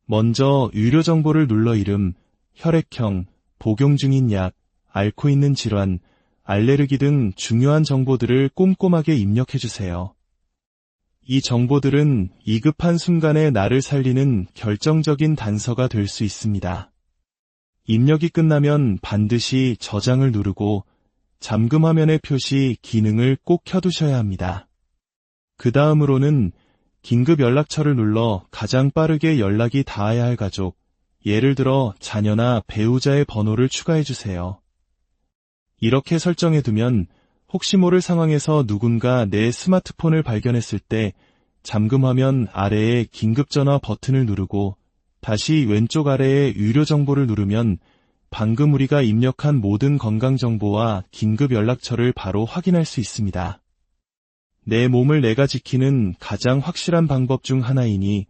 먼저 유료 정보를 눌러 이름, 혈액형, 복용 중인 약, 앓고 있는 질환, 알레르기 등 중요한 정보들을 꼼꼼하게 입력해주세요. 이 정보들은 위급한 순간에 나를 살리는 결정적인 단서가 될 수 있습니다. 입력이 끝나면 반드시 저장을 누르고 잠금 화면의 표시 기능을 꼭 켜두셔야 합니다. 그 다음으로는 긴급 연락처를 눌러 가장 빠르게 연락이 닿아야 할 가족, 예를 들어 자녀나 배우자의 번호를 추가해주세요. 이렇게 설정해두면 혹시 모를 상황에서 누군가 내 스마트폰을 발견했을 때 잠금 화면 아래에 긴급전화 버튼을 누르고 다시 왼쪽 아래에 유료 정보를 누르면 방금 우리가 입력한 모든 건강정보와 긴급 연락처를 바로 확인할 수 있습니다. 내 몸을 내가 지키는 가장 확실한 방법 중 하나이니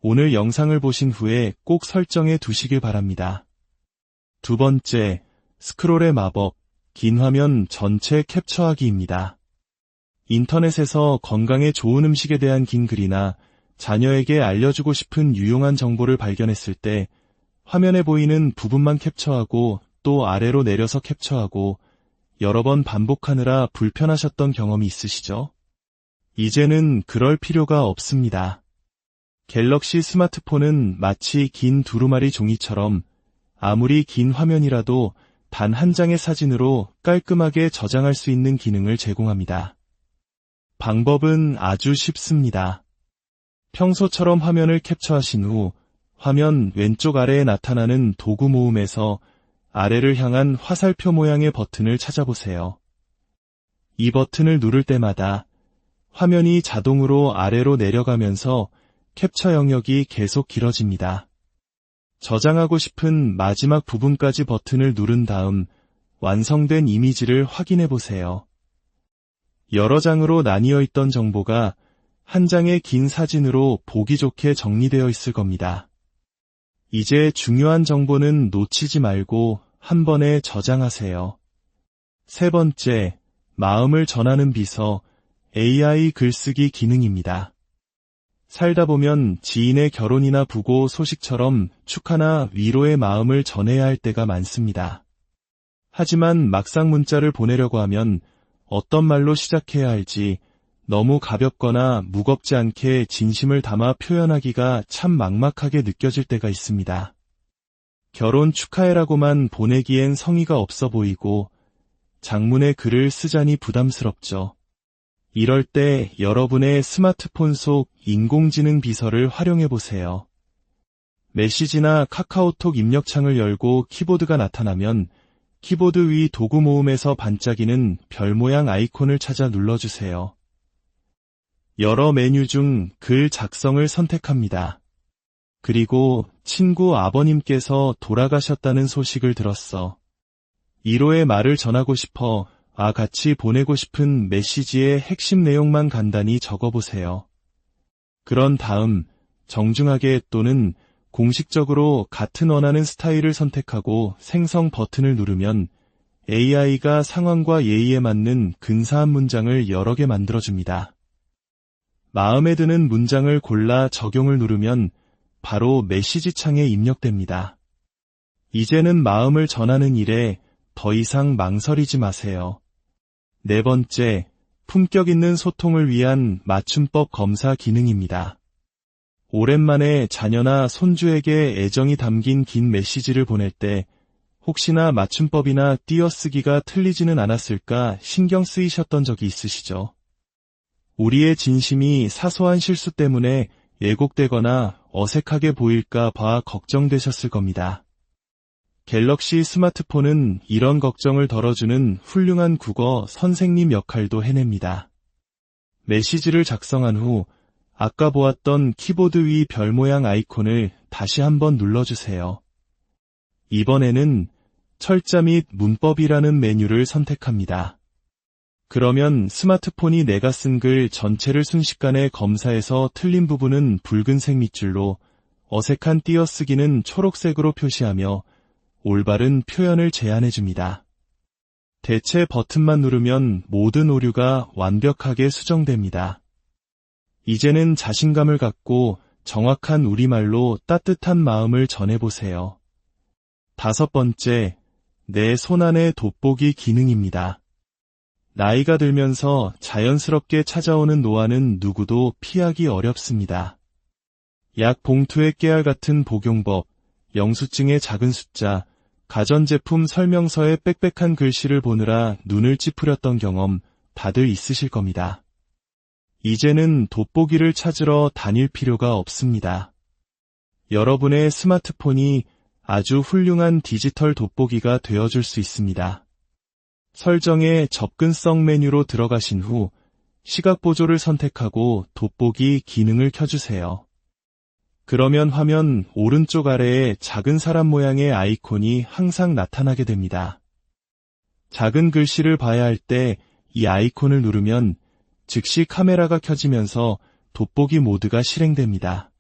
오늘 영상을 보신 후에 꼭 설정해 두시길 바랍니다. 두 번째, 스크롤의 마법, 긴 화면 전체 캡처하기입니다. 인터넷에서 건강에 좋은 음식에 대한 긴 글이나 자녀에게 알려주고 싶은 유용한 정보를 발견했을 때 화면에 보이는 부분만 캡처하고 또 아래로 내려서 캡처하고 여러 번 반복하느라 불편하셨던 경험이 있으시죠? 이제는 그럴 필요가 없습니다. 갤럭시 스마트폰은 마치 긴 두루마리 종이처럼 아무리 긴 화면이라도 단 한 장의 사진으로 깔끔하게 저장할 수 있는 기능을 제공합니다. 방법은 아주 쉽습니다. 평소처럼 화면을 캡처하신 후 화면 왼쪽 아래에 나타나는 도구 모음에서 아래를 향한 화살표 모양의 버튼을 찾아보세요. 이 버튼을 누를 때마다 화면이 자동으로 아래로 내려가면서 캡처 영역이 계속 길어집니다. 저장하고 싶은 마지막 부분까지 버튼을 누른 다음 완성된 이미지를 확인해 보세요. 여러 장으로 나뉘어 있던 정보가 한 장의 긴 사진으로 보기 좋게 정리되어 있을 겁니다. 이제 중요한 정보는 놓치지 말고 한 번에 저장하세요. 세 번째, 마음을 전하는 비서 AI 글쓰기 기능입니다. 살다 보면 지인의 결혼이나 부고 소식처럼 축하나 위로의 마음을 전해야 할 때가 많습니다. 하지만 막상 문자를 보내려고 하면 어떤 말로 시작해야 할지 너무 가볍거나 무겁지 않게 진심을 담아 표현하기가 참 막막하게 느껴질 때가 있습니다. 결혼 축하해라고만 보내기엔 성의가 없어 보이고 장문의 글을 쓰자니 부담스럽죠. 이럴 때 여러분의 스마트폰 속 인공지능 비서를 활용해 보세요. 메시지나 카카오톡 입력창을 열고 키보드가 나타나면 키보드 위 도구 모음에서 반짝이는 별 모양 아이콘을 찾아 눌러주세요. 여러 메뉴 중 글 작성을 선택합니다. 그리고 친구 아버님께서 돌아가셨다는 소식을 들었어. 1호의 말을 전하고 싶어 같이 보내고 싶은 메시지의 핵심 내용만 간단히 적어보세요. 그런 다음 정중하게 또는 공식적으로 같은 원하는 스타일을 선택하고 생성 버튼을 누르면 AI가 상황과 예의에 맞는 근사한 문장을 여러 개 만들어줍니다. 마음에 드는 문장을 골라 적용을 누르면 바로 메시지 창에 입력됩니다. 이제는 마음을 전하는 일에 더 이상 망설이지 마세요. 네 번째, 품격 있는 소통을 위한 맞춤법 검사 기능입니다. 오랜만에 자녀나 손주에게 애정이 담긴 긴 메시지를 보낼 때 혹시나 맞춤법이나 띄어쓰기가 틀리지는 않았을까 신경 쓰이셨던 적이 있으시죠? 우리의 진심이 사소한 실수 때문에 왜곡되거나 어색하게 보일까 봐 걱정되셨을 겁니다. 갤럭시 스마트폰은 이런 걱정을 덜어주는 훌륭한 국어 선생님 역할도 해냅니다. 메시지를 작성한 후 아까 보았던 키보드 위 별 모양 아이콘을 다시 한번 눌러주세요. 이번에는 철자 및 문법이라는 메뉴를 선택합니다. 그러면 스마트폰이 내가 쓴 글 전체를 순식간에 검사해서 틀린 부분은 붉은색 밑줄로 어색한 띄어쓰기는 초록색으로 표시하며 올바른 표현을 제안해줍니다. 대체 버튼만 누르면 모든 오류가 완벽하게 수정됩니다. 이제는 자신감을 갖고 정확한 우리말로 따뜻한 마음을 전해보세요. 다섯 번째, 내 손안의 돋보기 기능입니다. 나이가 들면서 자연스럽게 찾아오는 노안은 누구도 피하기 어렵습니다. 약 봉투의 깨알 같은 복용법, 영수증의 작은 숫자, 가전제품 설명서의 빽빽한 글씨를 보느라 눈을 찌푸렸던 경험 다들 있으실 겁니다. 이제는 돋보기를 찾으러 다닐 필요가 없습니다. 여러분의 스마트폰이 아주 훌륭한 디지털 돋보기가 되어줄 수 있습니다. 설정의 접근성 메뉴로 들어가신 후 시각 보조를 선택하고 돋보기 기능을 켜주세요. 그러면 화면 오른쪽 아래에 작은 사람 모양의 아이콘이 항상 나타나게 됩니다. 작은 글씨를 봐야 할 때 이 아이콘을 누르면 즉시 카메라가 켜지면서 돋보기 모드가 실행됩니다.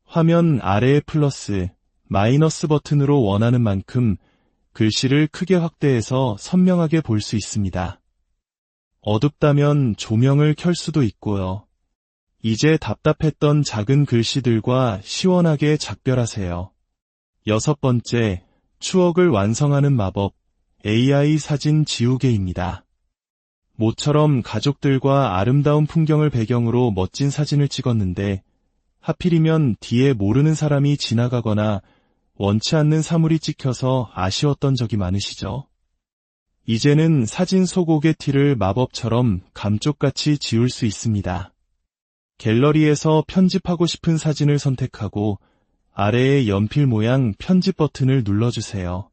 화면 아래의 플러스, 마이너스 버튼으로 원하는 만큼 글씨를 크게 확대해서 선명하게 볼 수 있습니다. 어둡다면 조명을 켤 수도 있고요. 이제 답답했던 작은 글씨들과 시원하게 작별하세요. 6번째, 추억을 완성하는 마법, AI 사진 지우개입니다. 모처럼 가족들과 아름다운 풍경을 배경으로 멋진 사진을 찍었는데 하필이면 뒤에 모르는 사람이 지나가거나 원치 않는 사물이 찍혀서 아쉬웠던 적이 많으시죠? 이제는 사진 속옥의 티를 마법처럼 감쪽같이 지울 수 있습니다. 갤러리에서 편집하고 싶은 사진을 선택하고 아래의 연필 모양 편집 버튼을 눌러주세요.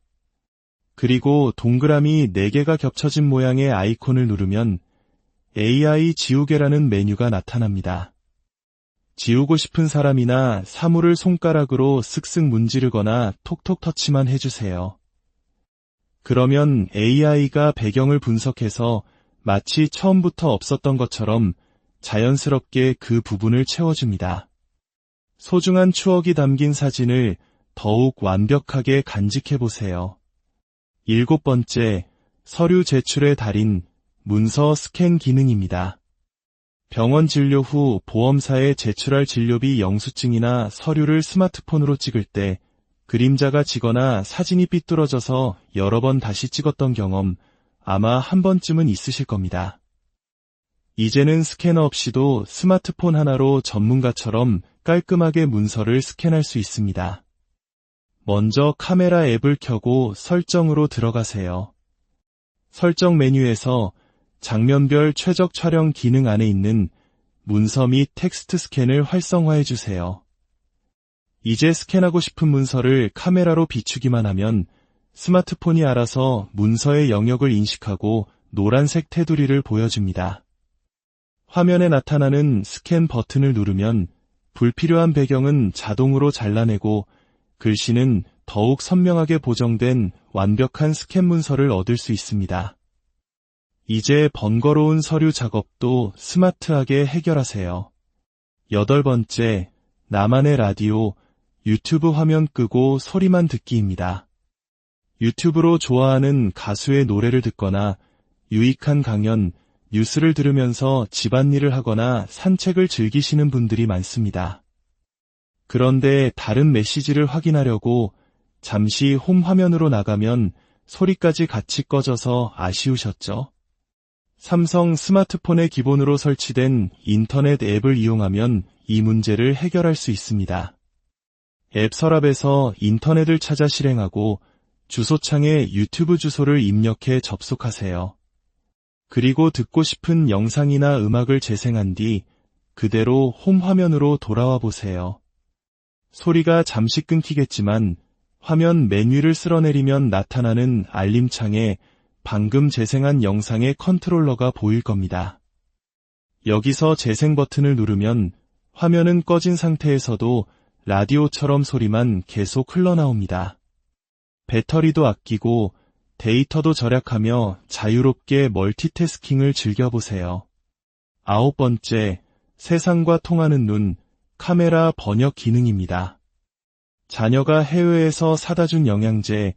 그리고 동그라미 4개가 겹쳐진 모양의 아이콘을 누르면 AI 지우개라는 메뉴가 나타납니다. 지우고 싶은 사람이나 사물을 손가락으로 쓱쓱 문지르거나 톡톡 터치만 해주세요. 그러면 AI가 배경을 분석해서 마치 처음부터 없었던 것처럼 자연스럽게 그 부분을 채워줍니다. 소중한 추억이 담긴 사진을 더욱 완벽하게 간직해보세요. 7번째, 서류 제출의 달인, 문서 스캔 기능입니다. 병원 진료 후 보험사에 제출할 진료비 영수증이나 서류를 스마트폰으로 찍을 때 그림자가 지거나 사진이 삐뚤어져서 여러 번 다시 찍었던 경험 아마 한 번쯤은 있으실 겁니다. 이제는 스캐너 없이도 스마트폰 하나로 전문가처럼 깔끔하게 문서를 스캔할 수 있습니다. 먼저 카메라 앱을 켜고 설정으로 들어가세요. 설정 메뉴에서 장면별 최적 촬영 기능 안에 있는 문서 및 텍스트 스캔을 활성화해 주세요. 이제 스캔하고 싶은 문서를 카메라로 비추기만 하면 스마트폰이 알아서 문서의 영역을 인식하고 노란색 테두리를 보여줍니다. 화면에 나타나는 스캔 버튼을 누르면 불필요한 배경은 자동으로 잘라내고 글씨는 더욱 선명하게 보정된 완벽한 스캔 문서를 얻을 수 있습니다. 이제 번거로운 서류 작업도 스마트하게 해결하세요. 8번째, 나만의 라디오, 유튜브 화면 끄고 소리만 듣기입니다. 유튜브로 좋아하는 가수의 노래를 듣거나 유익한 강연, 뉴스를 들으면서 집안일을 하거나 산책을 즐기시는 분들이 많습니다. 그런데 다른 메시지를 확인하려고 잠시 홈 화면으로 나가면 소리까지 같이 꺼져서 아쉬우셨죠? 삼성 스마트폰에 기본으로 설치된 인터넷 앱을 이용하면 이 문제를 해결할 수 있습니다. 앱 서랍에서 인터넷을 찾아 실행하고 주소창에 유튜브 주소를 입력해 접속하세요. 그리고 듣고 싶은 영상이나 음악을 재생한 뒤 그대로 홈 화면으로 돌아와 보세요. 소리가 잠시 끊기겠지만 화면 메뉴를 쓸어내리면 나타나는 알림창에 방금 재생한 영상의 컨트롤러가 보일 겁니다. 여기서 재생 버튼을 누르면 화면은 꺼진 상태에서도 라디오처럼 소리만 계속 흘러나옵니다. 배터리도 아끼고 데이터도 절약하며 자유롭게 멀티태스킹을 즐겨보세요. 9번째, 세상과 통하는 눈, 카메라 번역 기능입니다. 자녀가 해외에서 사다 준 영양제,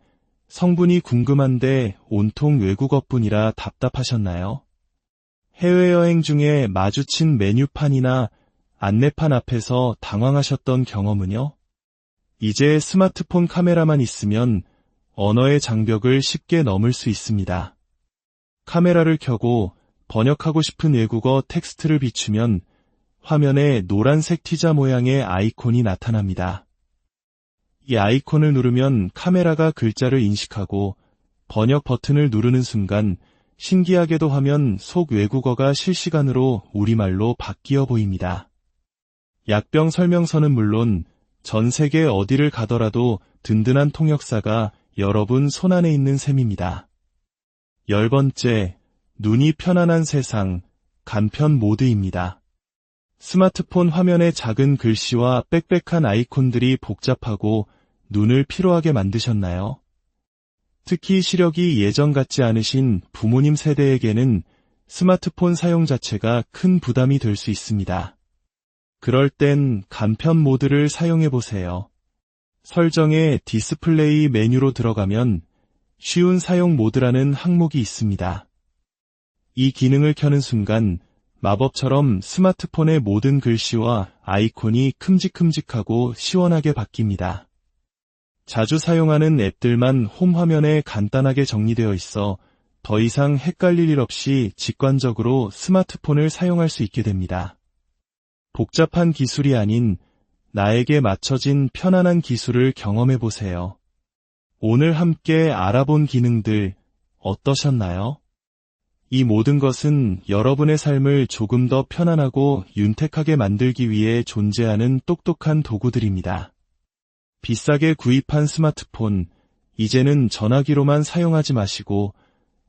성분이 궁금한데 온통 외국어뿐이라 답답하셨나요? 해외여행 중에 마주친 메뉴판이나 안내판 앞에서 당황하셨던 경험은요? 이제 스마트폰 카메라만 있으면 언어의 장벽을 쉽게 넘을 수 있습니다. 카메라를 켜고 번역하고 싶은 외국어 텍스트를 비추면 화면에 노란색 T자 모양의 아이콘이 나타납니다. 이 아이콘을 누르면 카메라가 글자를 인식하고 번역 버튼을 누르는 순간 신기하게도 화면 속 외국어가 실시간으로 우리말로 바뀌어 보입니다. 약병 설명서는 물론 전 세계 어디를 가더라도 든든한 통역사가 여러분 손안에 있는 셈입니다. 10번째, 눈이 편안한 세상, 간편 모드입니다. 스마트폰 화면의 작은 글씨와 빽빽한 아이콘들이 복잡하고 눈을 피로하게 만드셨나요? 특히 시력이 예전 같지 않으신 부모님 세대에게는 스마트폰 사용 자체가 큰 부담이 될 수 있습니다. 그럴 땐 간편 모드를 사용해보세요. 설정에 디스플레이 메뉴로 들어가면 쉬운 사용 모드라는 항목이 있습니다. 이 기능을 켜는 순간 마법처럼 스마트폰의 모든 글씨와 아이콘이 큼직큼직하고 시원하게 바뀝니다. 자주 사용하는 앱들만 홈 화면에 간단하게 정리되어 있어 더 이상 헷갈릴 일 없이 직관적으로 스마트폰을 사용할 수 있게 됩니다. 복잡한 기술이 아닌 나에게 맞춰진 편안한 기술을 경험해 보세요. 오늘 함께 알아본 기능들 어떠셨나요? 이 모든 것은 여러분의 삶을 조금 더 편안하고 윤택하게 만들기 위해 존재하는 똑똑한 도구들입니다. 비싸게 구입한 스마트폰, 이제는 전화기로만 사용하지 마시고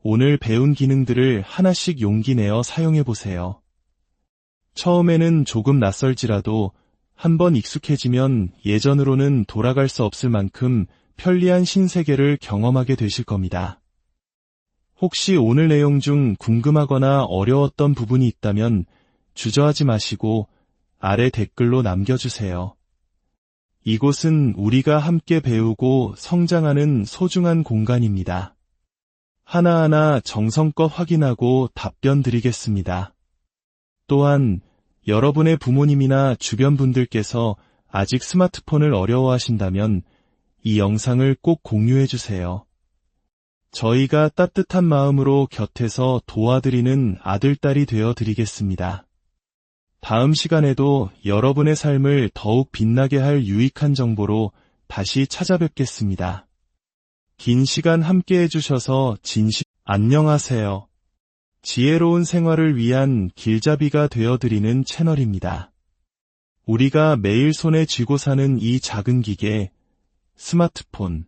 오늘 배운 기능들을 하나씩 용기 내어 사용해 보세요. 처음에는 조금 낯설지라도 한번 익숙해지면 예전으로는 돌아갈 수 없을 만큼 편리한 신세계를 경험하게 되실 겁니다. 혹시 오늘 내용 중 궁금하거나 어려웠던 부분이 있다면 주저하지 마시고 아래 댓글로 남겨주세요. 이곳은 우리가 함께 배우고 성장하는 소중한 공간입니다. 하나하나 정성껏 확인하고 답변 드리겠습니다. 또한 여러분의 부모님이나 주변 분들께서 아직 스마트폰을 어려워하신다면 이 영상을 꼭 공유해 주세요. 저희가 따뜻한 마음으로 곁에서 도와드리는 아들딸이 되어 드리겠습니다. 다음 시간에도 여러분의 삶을 더욱 빛나게 할 유익한 정보로 다시 찾아뵙겠습니다. 긴 시간 함께 해주셔서 안녕하세요. 지혜로운 생활을 위한 길잡이가 되어드리는 채널입니다. 우리가 매일 손에 쥐고 사는 이 작은 기계, 스마트폰,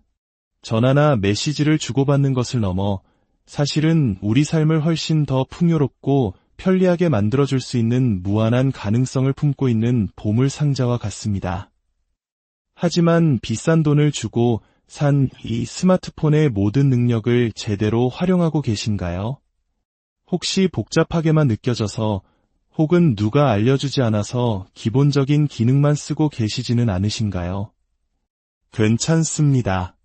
전화나 메시지를 주고받는 것을 넘어 사실은 우리 삶을 훨씬 더 풍요롭고 편리하게 만들어줄 수 있는 무한한 가능성을 품고 있는 보물 상자와 같습니다. 하지만 비싼 돈을 주고 산 이 스마트폰의 모든 능력을 제대로 활용하고 계신가요? 혹시 복잡하게만 느껴져서 혹은 누가 알려주지 않아서 기본적인 기능만 쓰고 계시지는 않으신가요? 괜찮습니다.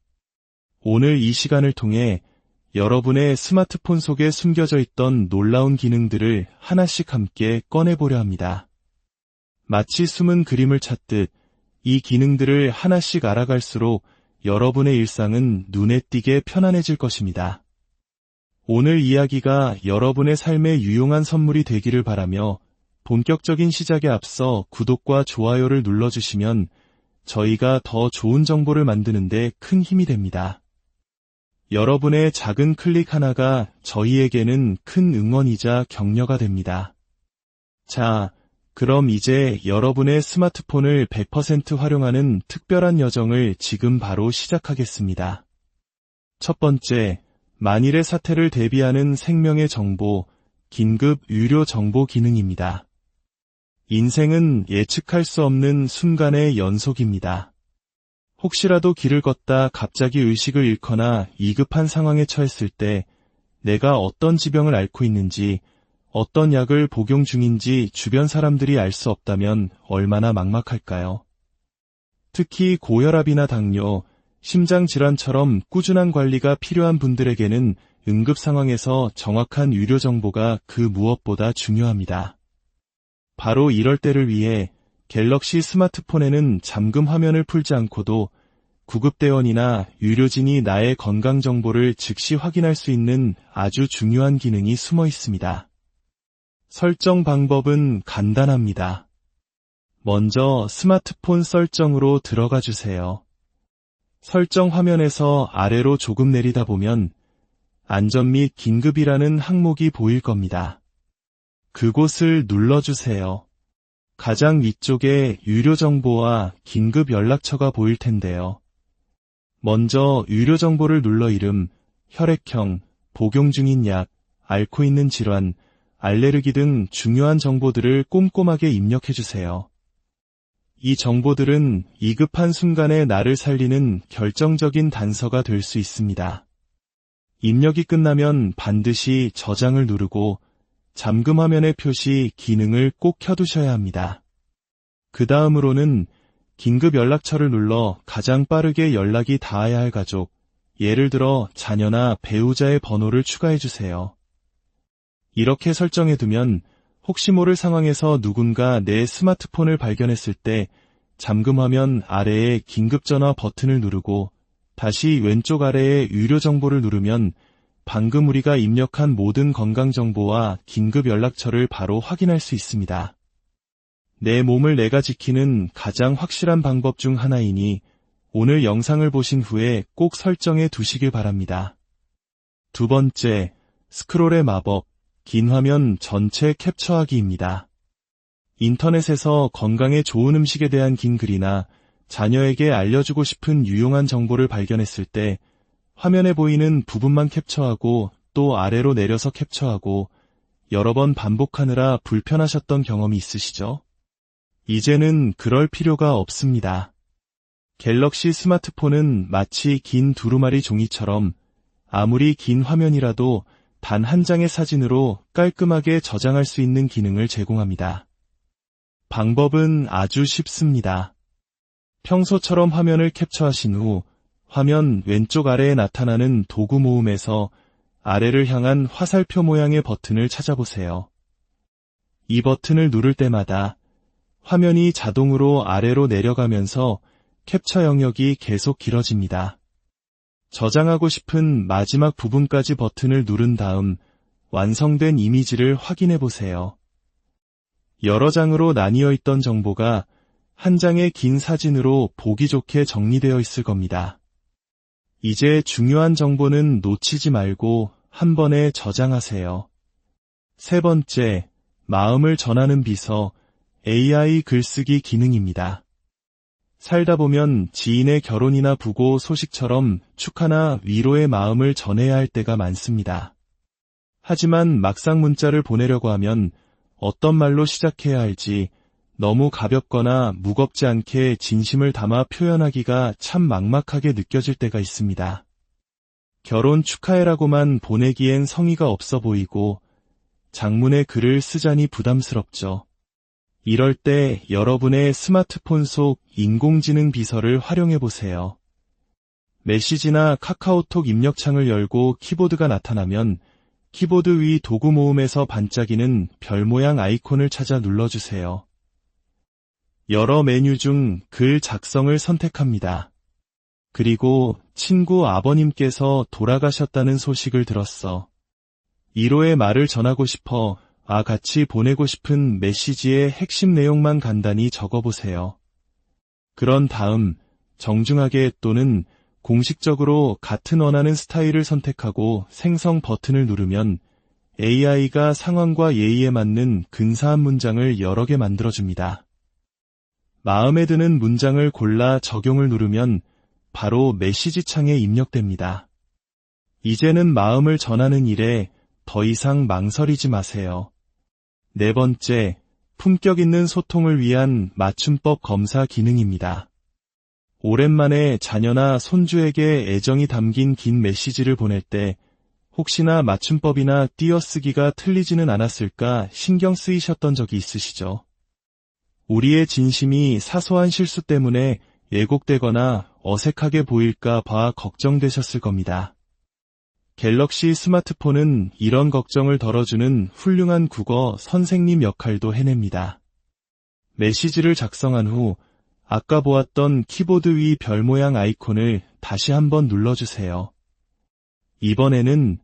오늘 이 시간을 통해 여러분의 스마트폰 속에 숨겨져 있던 놀라운 기능들을 하나씩 함께 꺼내보려 합니다. 마치 숨은 그림을 찾듯 이 기능들을 하나씩 알아갈수록 여러분의 일상은 눈에 띄게 편안해질 것입니다. 오늘 이야기가 여러분의 삶에 유용한 선물이 되기를 바라며 본격적인 시작에 앞서 구독과 좋아요를 눌러주시면 저희가 더 좋은 정보를 만드는 데 큰 힘이 됩니다. 여러분의 작은 클릭 하나가 저희에게는 큰 응원이자 격려가 됩니다. 자, 그럼 이제 여러분의 스마트폰을 100% 활용하는 특별한 여정을 지금 바로 시작하겠습니다. 첫 번째, 만일의 사태를 대비하는 생명의 정보, 긴급 유료 정보 기능입니다. 인생은 예측할 수 없는 순간의 연속입니다. 혹시라도 길을 걷다 갑자기 의식을 잃거나 위급한 상황에 처했을 때 내가 어떤 지병을 앓고 있는지, 어떤 약을 복용 중인지 주변 사람들이 알 수 없다면 얼마나 막막할까요? 특히 고혈압이나 당뇨, 심장질환처럼 꾸준한 관리가 필요한 분들에게는 응급 상황에서 정확한 유료 정보가 그 무엇보다 중요합니다. 바로 이럴 때를 위해 갤럭시 스마트폰에는 잠금 화면을 풀지 않고도 구급대원이나 의료진이 나의 건강 정보를 즉시 확인할 수 있는 아주 중요한 기능이 숨어 있습니다. 설정 방법은 간단합니다. 먼저 스마트폰 설정으로 들어가 주세요. 설정 화면에서 아래로 조금 내리다 보면 안전 및 긴급이라는 항목이 보일 겁니다. 그곳을 눌러주세요. 가장 위쪽에 유료 정보와 긴급 연락처가 보일 텐데요. 먼저 유료 정보를 눌러 이름, 혈액형, 복용 중인 약, 앓고 있는 질환, 알레르기 등 중요한 정보들을 꼼꼼하게 입력해주세요. 이 정보들은 위급한 순간에 나를 살리는 결정적인 단서가 될 수 있습니다. 입력이 끝나면 반드시 저장을 누르고 잠금 화면의 표시 기능을 꼭 켜두셔야 합니다. 그 다음으로는 긴급 연락처를 눌러 가장 빠르게 연락이 닿아야 할 가족, 예를 들어 자녀나 배우자의 번호를 추가해주세요. 이렇게 설정해두면 혹시 모를 상황에서 누군가 내 스마트폰을 발견했을 때 잠금 화면 아래에 긴급전화 버튼을 누르고 다시 왼쪽 아래의 유료 정보를 누르면 방금 우리가 입력한 모든 건강 정보와 긴급 연락처를 바로 확인할 수 있습니다. 내 몸을 내가 지키는 가장 확실한 방법 중 하나이니 오늘 영상을 보신 후에 꼭 설정해 두시길 바랍니다. 두 번째, 스크롤의 마법, 긴 화면 전체 캡처하기입니다. 인터넷에서 건강에 좋은 음식에 대한 긴 글이나 자녀에게 알려주고 싶은 유용한 정보를 발견했을 때 화면에 보이는 부분만 캡처하고 또 아래로 내려서 캡처하고 여러 번 반복하느라 불편하셨던 경험이 있으시죠? 이제는 그럴 필요가 없습니다. 갤럭시 스마트폰은 마치 긴 두루마리 종이처럼 아무리 긴 화면이라도 단 한 장의 사진으로 깔끔하게 저장할 수 있는 기능을 제공합니다. 방법은 아주 쉽습니다. 평소처럼 화면을 캡처하신 후 화면 왼쪽 아래에 나타나는 도구 모음에서 아래를 향한 화살표 모양의 버튼을 찾아보세요. 이 버튼을 누를 때마다 화면이 자동으로 아래로 내려가면서 캡처 영역이 계속 길어집니다. 저장하고 싶은 마지막 부분까지 버튼을 누른 다음 완성된 이미지를 확인해 보세요. 여러 장으로 나뉘어 있던 정보가 한 장의 긴 사진으로 보기 좋게 정리되어 있을 겁니다. 이제 중요한 정보는 놓치지 말고 한 번에 저장하세요. 세 번째, 마음을 전하는 비서 AI 글쓰기 기능입니다. 살다 보면 지인의 결혼이나 부고 소식처럼 축하나 위로의 마음을 전해야 할 때가 많습니다. 하지만 막상 문자를 보내려고 하면 어떤 말로 시작해야 할지 너무 가볍거나 무겁지 않게 진심을 담아 표현하기가 참 막막하게 느껴질 때가 있습니다. 결혼 축하해라고만 보내기엔 성의가 없어 보이고 장문의 글을 쓰자니 부담스럽죠. 이럴 때 여러분의 스마트폰 속 인공지능 비서를 활용해 보세요. 메시지나 카카오톡 입력창을 열고 키보드가 나타나면 키보드 위 도구 모음에서 반짝이는 별 모양 아이콘을 찾아 눌러주세요. 여러 메뉴 중 글 작성을 선택합니다. 그리고 친구 아버님께서 돌아가셨다는 소식을 들었어. 1호의 말을 전하고 싶어 같이 보내고 싶은 메시지의 핵심 내용만 간단히 적어보세요. 그런 다음 정중하게 또는 공식적으로 같은 원하는 스타일을 선택하고 생성 버튼을 누르면 AI가 상황과 예의에 맞는 근사한 문장을 여러 개 만들어줍니다. 마음에 드는 문장을 골라 적용을 누르면 바로 메시지 창에 입력됩니다. 이제는 마음을 전하는 일에 더 이상 망설이지 마세요. 네 번째, 품격 있는 소통을 위한 맞춤법 검사 기능입니다. 오랜만에 자녀나 손주에게 애정이 담긴 긴 메시지를 보낼 때 혹시나 맞춤법이나 띄어쓰기가 틀리지는 않았을까 신경 쓰이셨던 적이 있으시죠? 우리의 진심이 사소한 실수 때문에 왜곡되거나 어색하게 보일까 봐 걱정되셨을 겁니다. 갤럭시 스마트폰은 이런 걱정을 덜어주는 훌륭한 국어 선생님 역할도 해냅니다. 메시지를 작성한 후 아까 보았던 키보드 위 별 모양 아이콘을 다시 한번 눌러주세요. 이번에는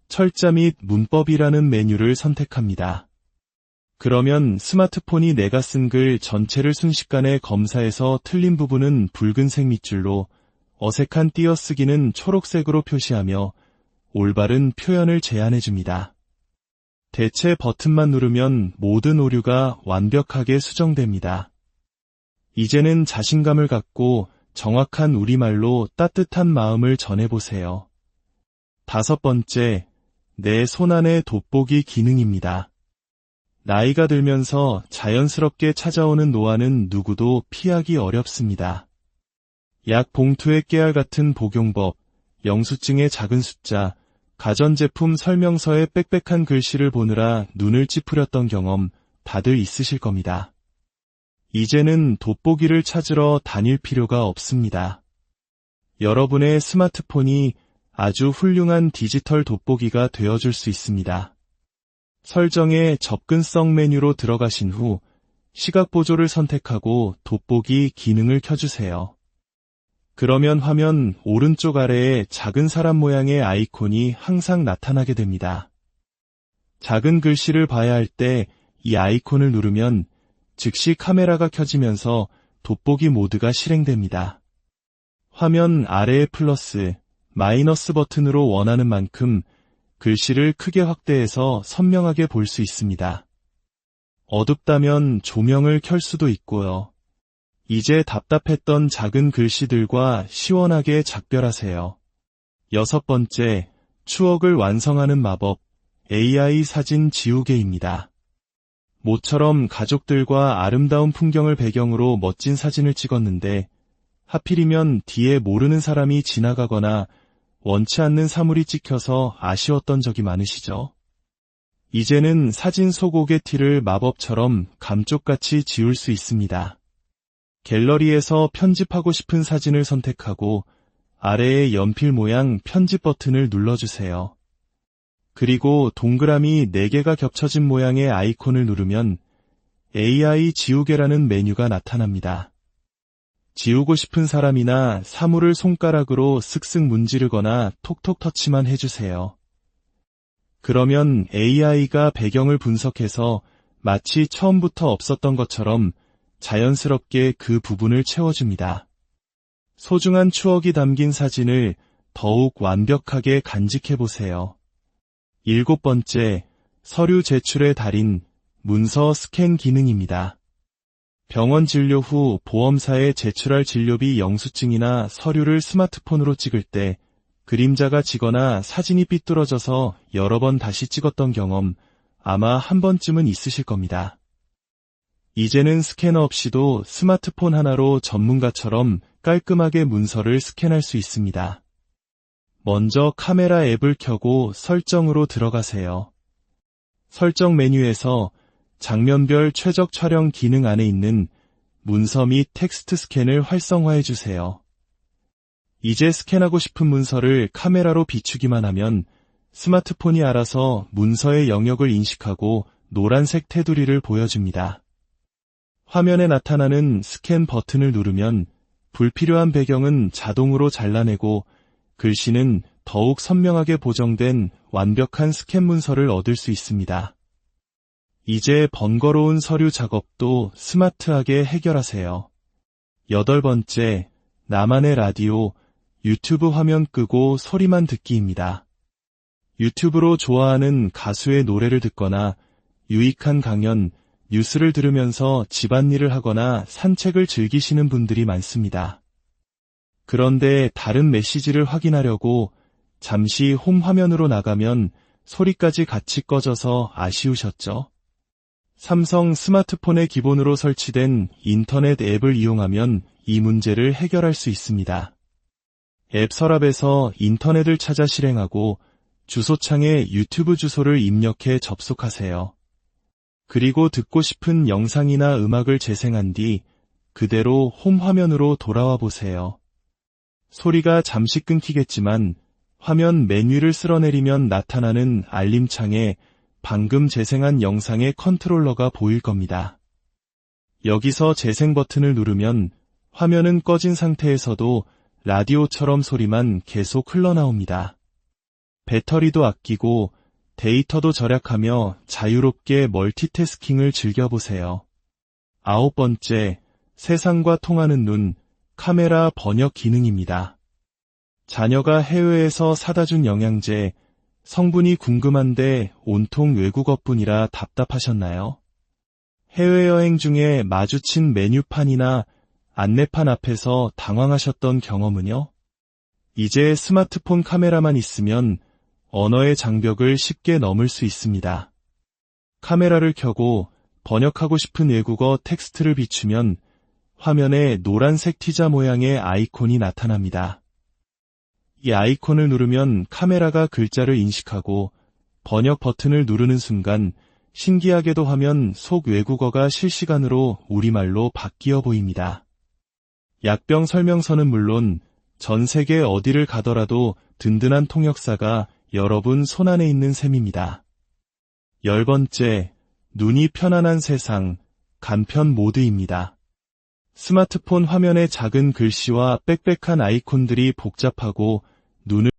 철자 및 문법이라는 메뉴를 선택합니다. 그러면 스마트폰이 내가 쓴 글 전체를 순식간에 검사해서 틀린 부분은 붉은색 밑줄로 어색한 띄어쓰기는 초록색으로 표시하며 올바른 표현을 제안해줍니다. 대체 버튼만 누르면 모든 오류가 완벽하게 수정됩니다. 이제는 자신감을 갖고 정확한 우리말로 따뜻한 마음을 전해보세요. 다섯 번째, 내 손안의 돋보기 기능입니다. 나이가 들면서 자연스럽게 찾아오는 노안은 누구도 피하기 어렵습니다. 약 봉투의 깨알 같은 복용법, 영수증의 작은 숫자, 가전제품 설명서의 빽빽한 글씨를 보느라 눈을 찌푸렸던 경험 다들 있으실 겁니다. 이제는 돋보기를 찾으러 다닐 필요가 없습니다. 여러분의 스마트폰이 아주 훌륭한 디지털 돋보기가 되어줄 수 있습니다. 설정의 접근성 메뉴로 들어가신 후 시각 보조를 선택하고 돋보기 기능을 켜주세요. 그러면 화면 오른쪽 아래에 작은 사람 모양의 아이콘이 항상 나타나게 됩니다. 작은 글씨를 봐야 할 때 이 아이콘을 누르면 즉시 카메라가 켜지면서 돋보기 모드가 실행됩니다. 화면 아래의 플러스, 마이너스 버튼으로 원하는 만큼 글씨를 크게 확대해서 선명하게 볼 수 있습니다. 어둡다면 조명을 켤 수도 있고요. 이제 답답했던 작은 글씨들과 시원하게 작별하세요. 6번째, 추억을 완성하는 마법, AI 사진 지우개입니다. 모처럼 가족들과 아름다운 풍경을 배경으로 멋진 사진을 찍었는데 하필이면 뒤에 모르는 사람이 지나가거나 원치 않는 사물이 찍혀서 아쉬웠던 적이 많으시죠? 이제는 사진 속옥의 티를 마법처럼 감쪽같이 지울 수 있습니다. 갤러리에서 편집하고 싶은 사진을 선택하고 아래의 연필 모양 편집 버튼을 눌러주세요. 그리고 동그라미 4개가 겹쳐진 모양의 아이콘을 누르면 AI 지우개라는 메뉴가 나타납니다. 지우고 싶은 사람이나 사물을 손가락으로 쓱쓱 문지르거나 톡톡 터치만 해주세요. 그러면 AI가 배경을 분석해서 마치 처음부터 없었던 것처럼 자연스럽게 그 부분을 채워줍니다. 소중한 추억이 담긴 사진을 더욱 완벽하게 간직해보세요. 7번째, 서류 제출의 달인, 문서 스캔 기능입니다. 병원 진료 후 보험사에 제출할 진료비 영수증이나 서류를 스마트폰으로 찍을 때 그림자가 지거나 사진이 삐뚤어져서 여러 번 다시 찍었던 경험 아마 한 번쯤은 있으실 겁니다. 이제는 스캐너 없이도 스마트폰 하나로 전문가처럼 깔끔하게 문서를 스캔할 수 있습니다. 먼저 카메라 앱을 켜고 설정으로 들어가세요. 설정 메뉴에서 장면별 최적 촬영 기능 안에 있는 문서 및 텍스트 스캔을 활성화해 주세요. 이제 스캔하고 싶은 문서를 카메라로 비추기만 하면 스마트폰이 알아서 문서의 영역을 인식하고 노란색 테두리를 보여줍니다. 화면에 나타나는 스캔 버튼을 누르면 불필요한 배경은 자동으로 잘라내고 글씨는 더욱 선명하게 보정된 완벽한 스캔 문서를 얻을 수 있습니다. 이제 번거로운 서류 작업도 스마트하게 해결하세요. 8번째, 나만의 라디오, 유튜브 화면 끄고 소리만 듣기입니다. 유튜브로 좋아하는 가수의 노래를 듣거나 유익한 강연, 뉴스를 들으면서 집안일을 하거나 산책을 즐기시는 분들이 많습니다. 그런데 다른 메시지를 확인하려고 잠시 홈 화면으로 나가면 소리까지 같이 꺼져서 아쉬우셨죠? 삼성 스마트폰에 기본으로 설치된 인터넷 앱을 이용하면 이 문제를 해결할 수 있습니다. 앱 서랍에서 인터넷을 찾아 실행하고 주소창에 유튜브 주소를 입력해 접속하세요. 그리고 듣고 싶은 영상이나 음악을 재생한 뒤 그대로 홈 화면으로 돌아와 보세요. 소리가 잠시 끊기겠지만 화면 메뉴를 쓸어내리면 나타나는 알림창에 방금 재생한 영상의 컨트롤러가 보일 겁니다. 여기서 재생 버튼을 누르면 화면은 꺼진 상태에서도 라디오처럼 소리만 계속 흘러나옵니다. 배터리도 아끼고 데이터도 절약하며 자유롭게 멀티태스킹을 즐겨보세요. 9번째, 세상과 통하는 눈, 카메라 번역 기능입니다. 자녀가 해외에서 사다 준 영양제, 성분이 궁금한데 온통 외국어뿐이라 답답하셨나요? 해외여행 중에 마주친 메뉴판이나 안내판 앞에서 당황하셨던 경험은요? 이제 스마트폰 카메라만 있으면 언어의 장벽을 쉽게 넘을 수 있습니다. 카메라를 켜고 번역하고 싶은 외국어 텍스트를 비추면 화면에 노란색 T자 모양의 아이콘이 나타납니다. 이 아이콘을 누르면 카메라가 글자를 인식하고 번역 버튼을 누르는 순간 신기하게도 화면 속 외국어가 실시간으로 우리말로 바뀌어 보입니다. 약병 설명서는 물론 전 세계 어디를 가더라도 든든한 통역사가 여러분 손안에 있는 셈입니다. 10번째, 눈이 편안한 세상, 간편 모드입니다. 스마트폰 화면의 작은 글씨와 빽빽한 아이콘들이 복잡하고 눈을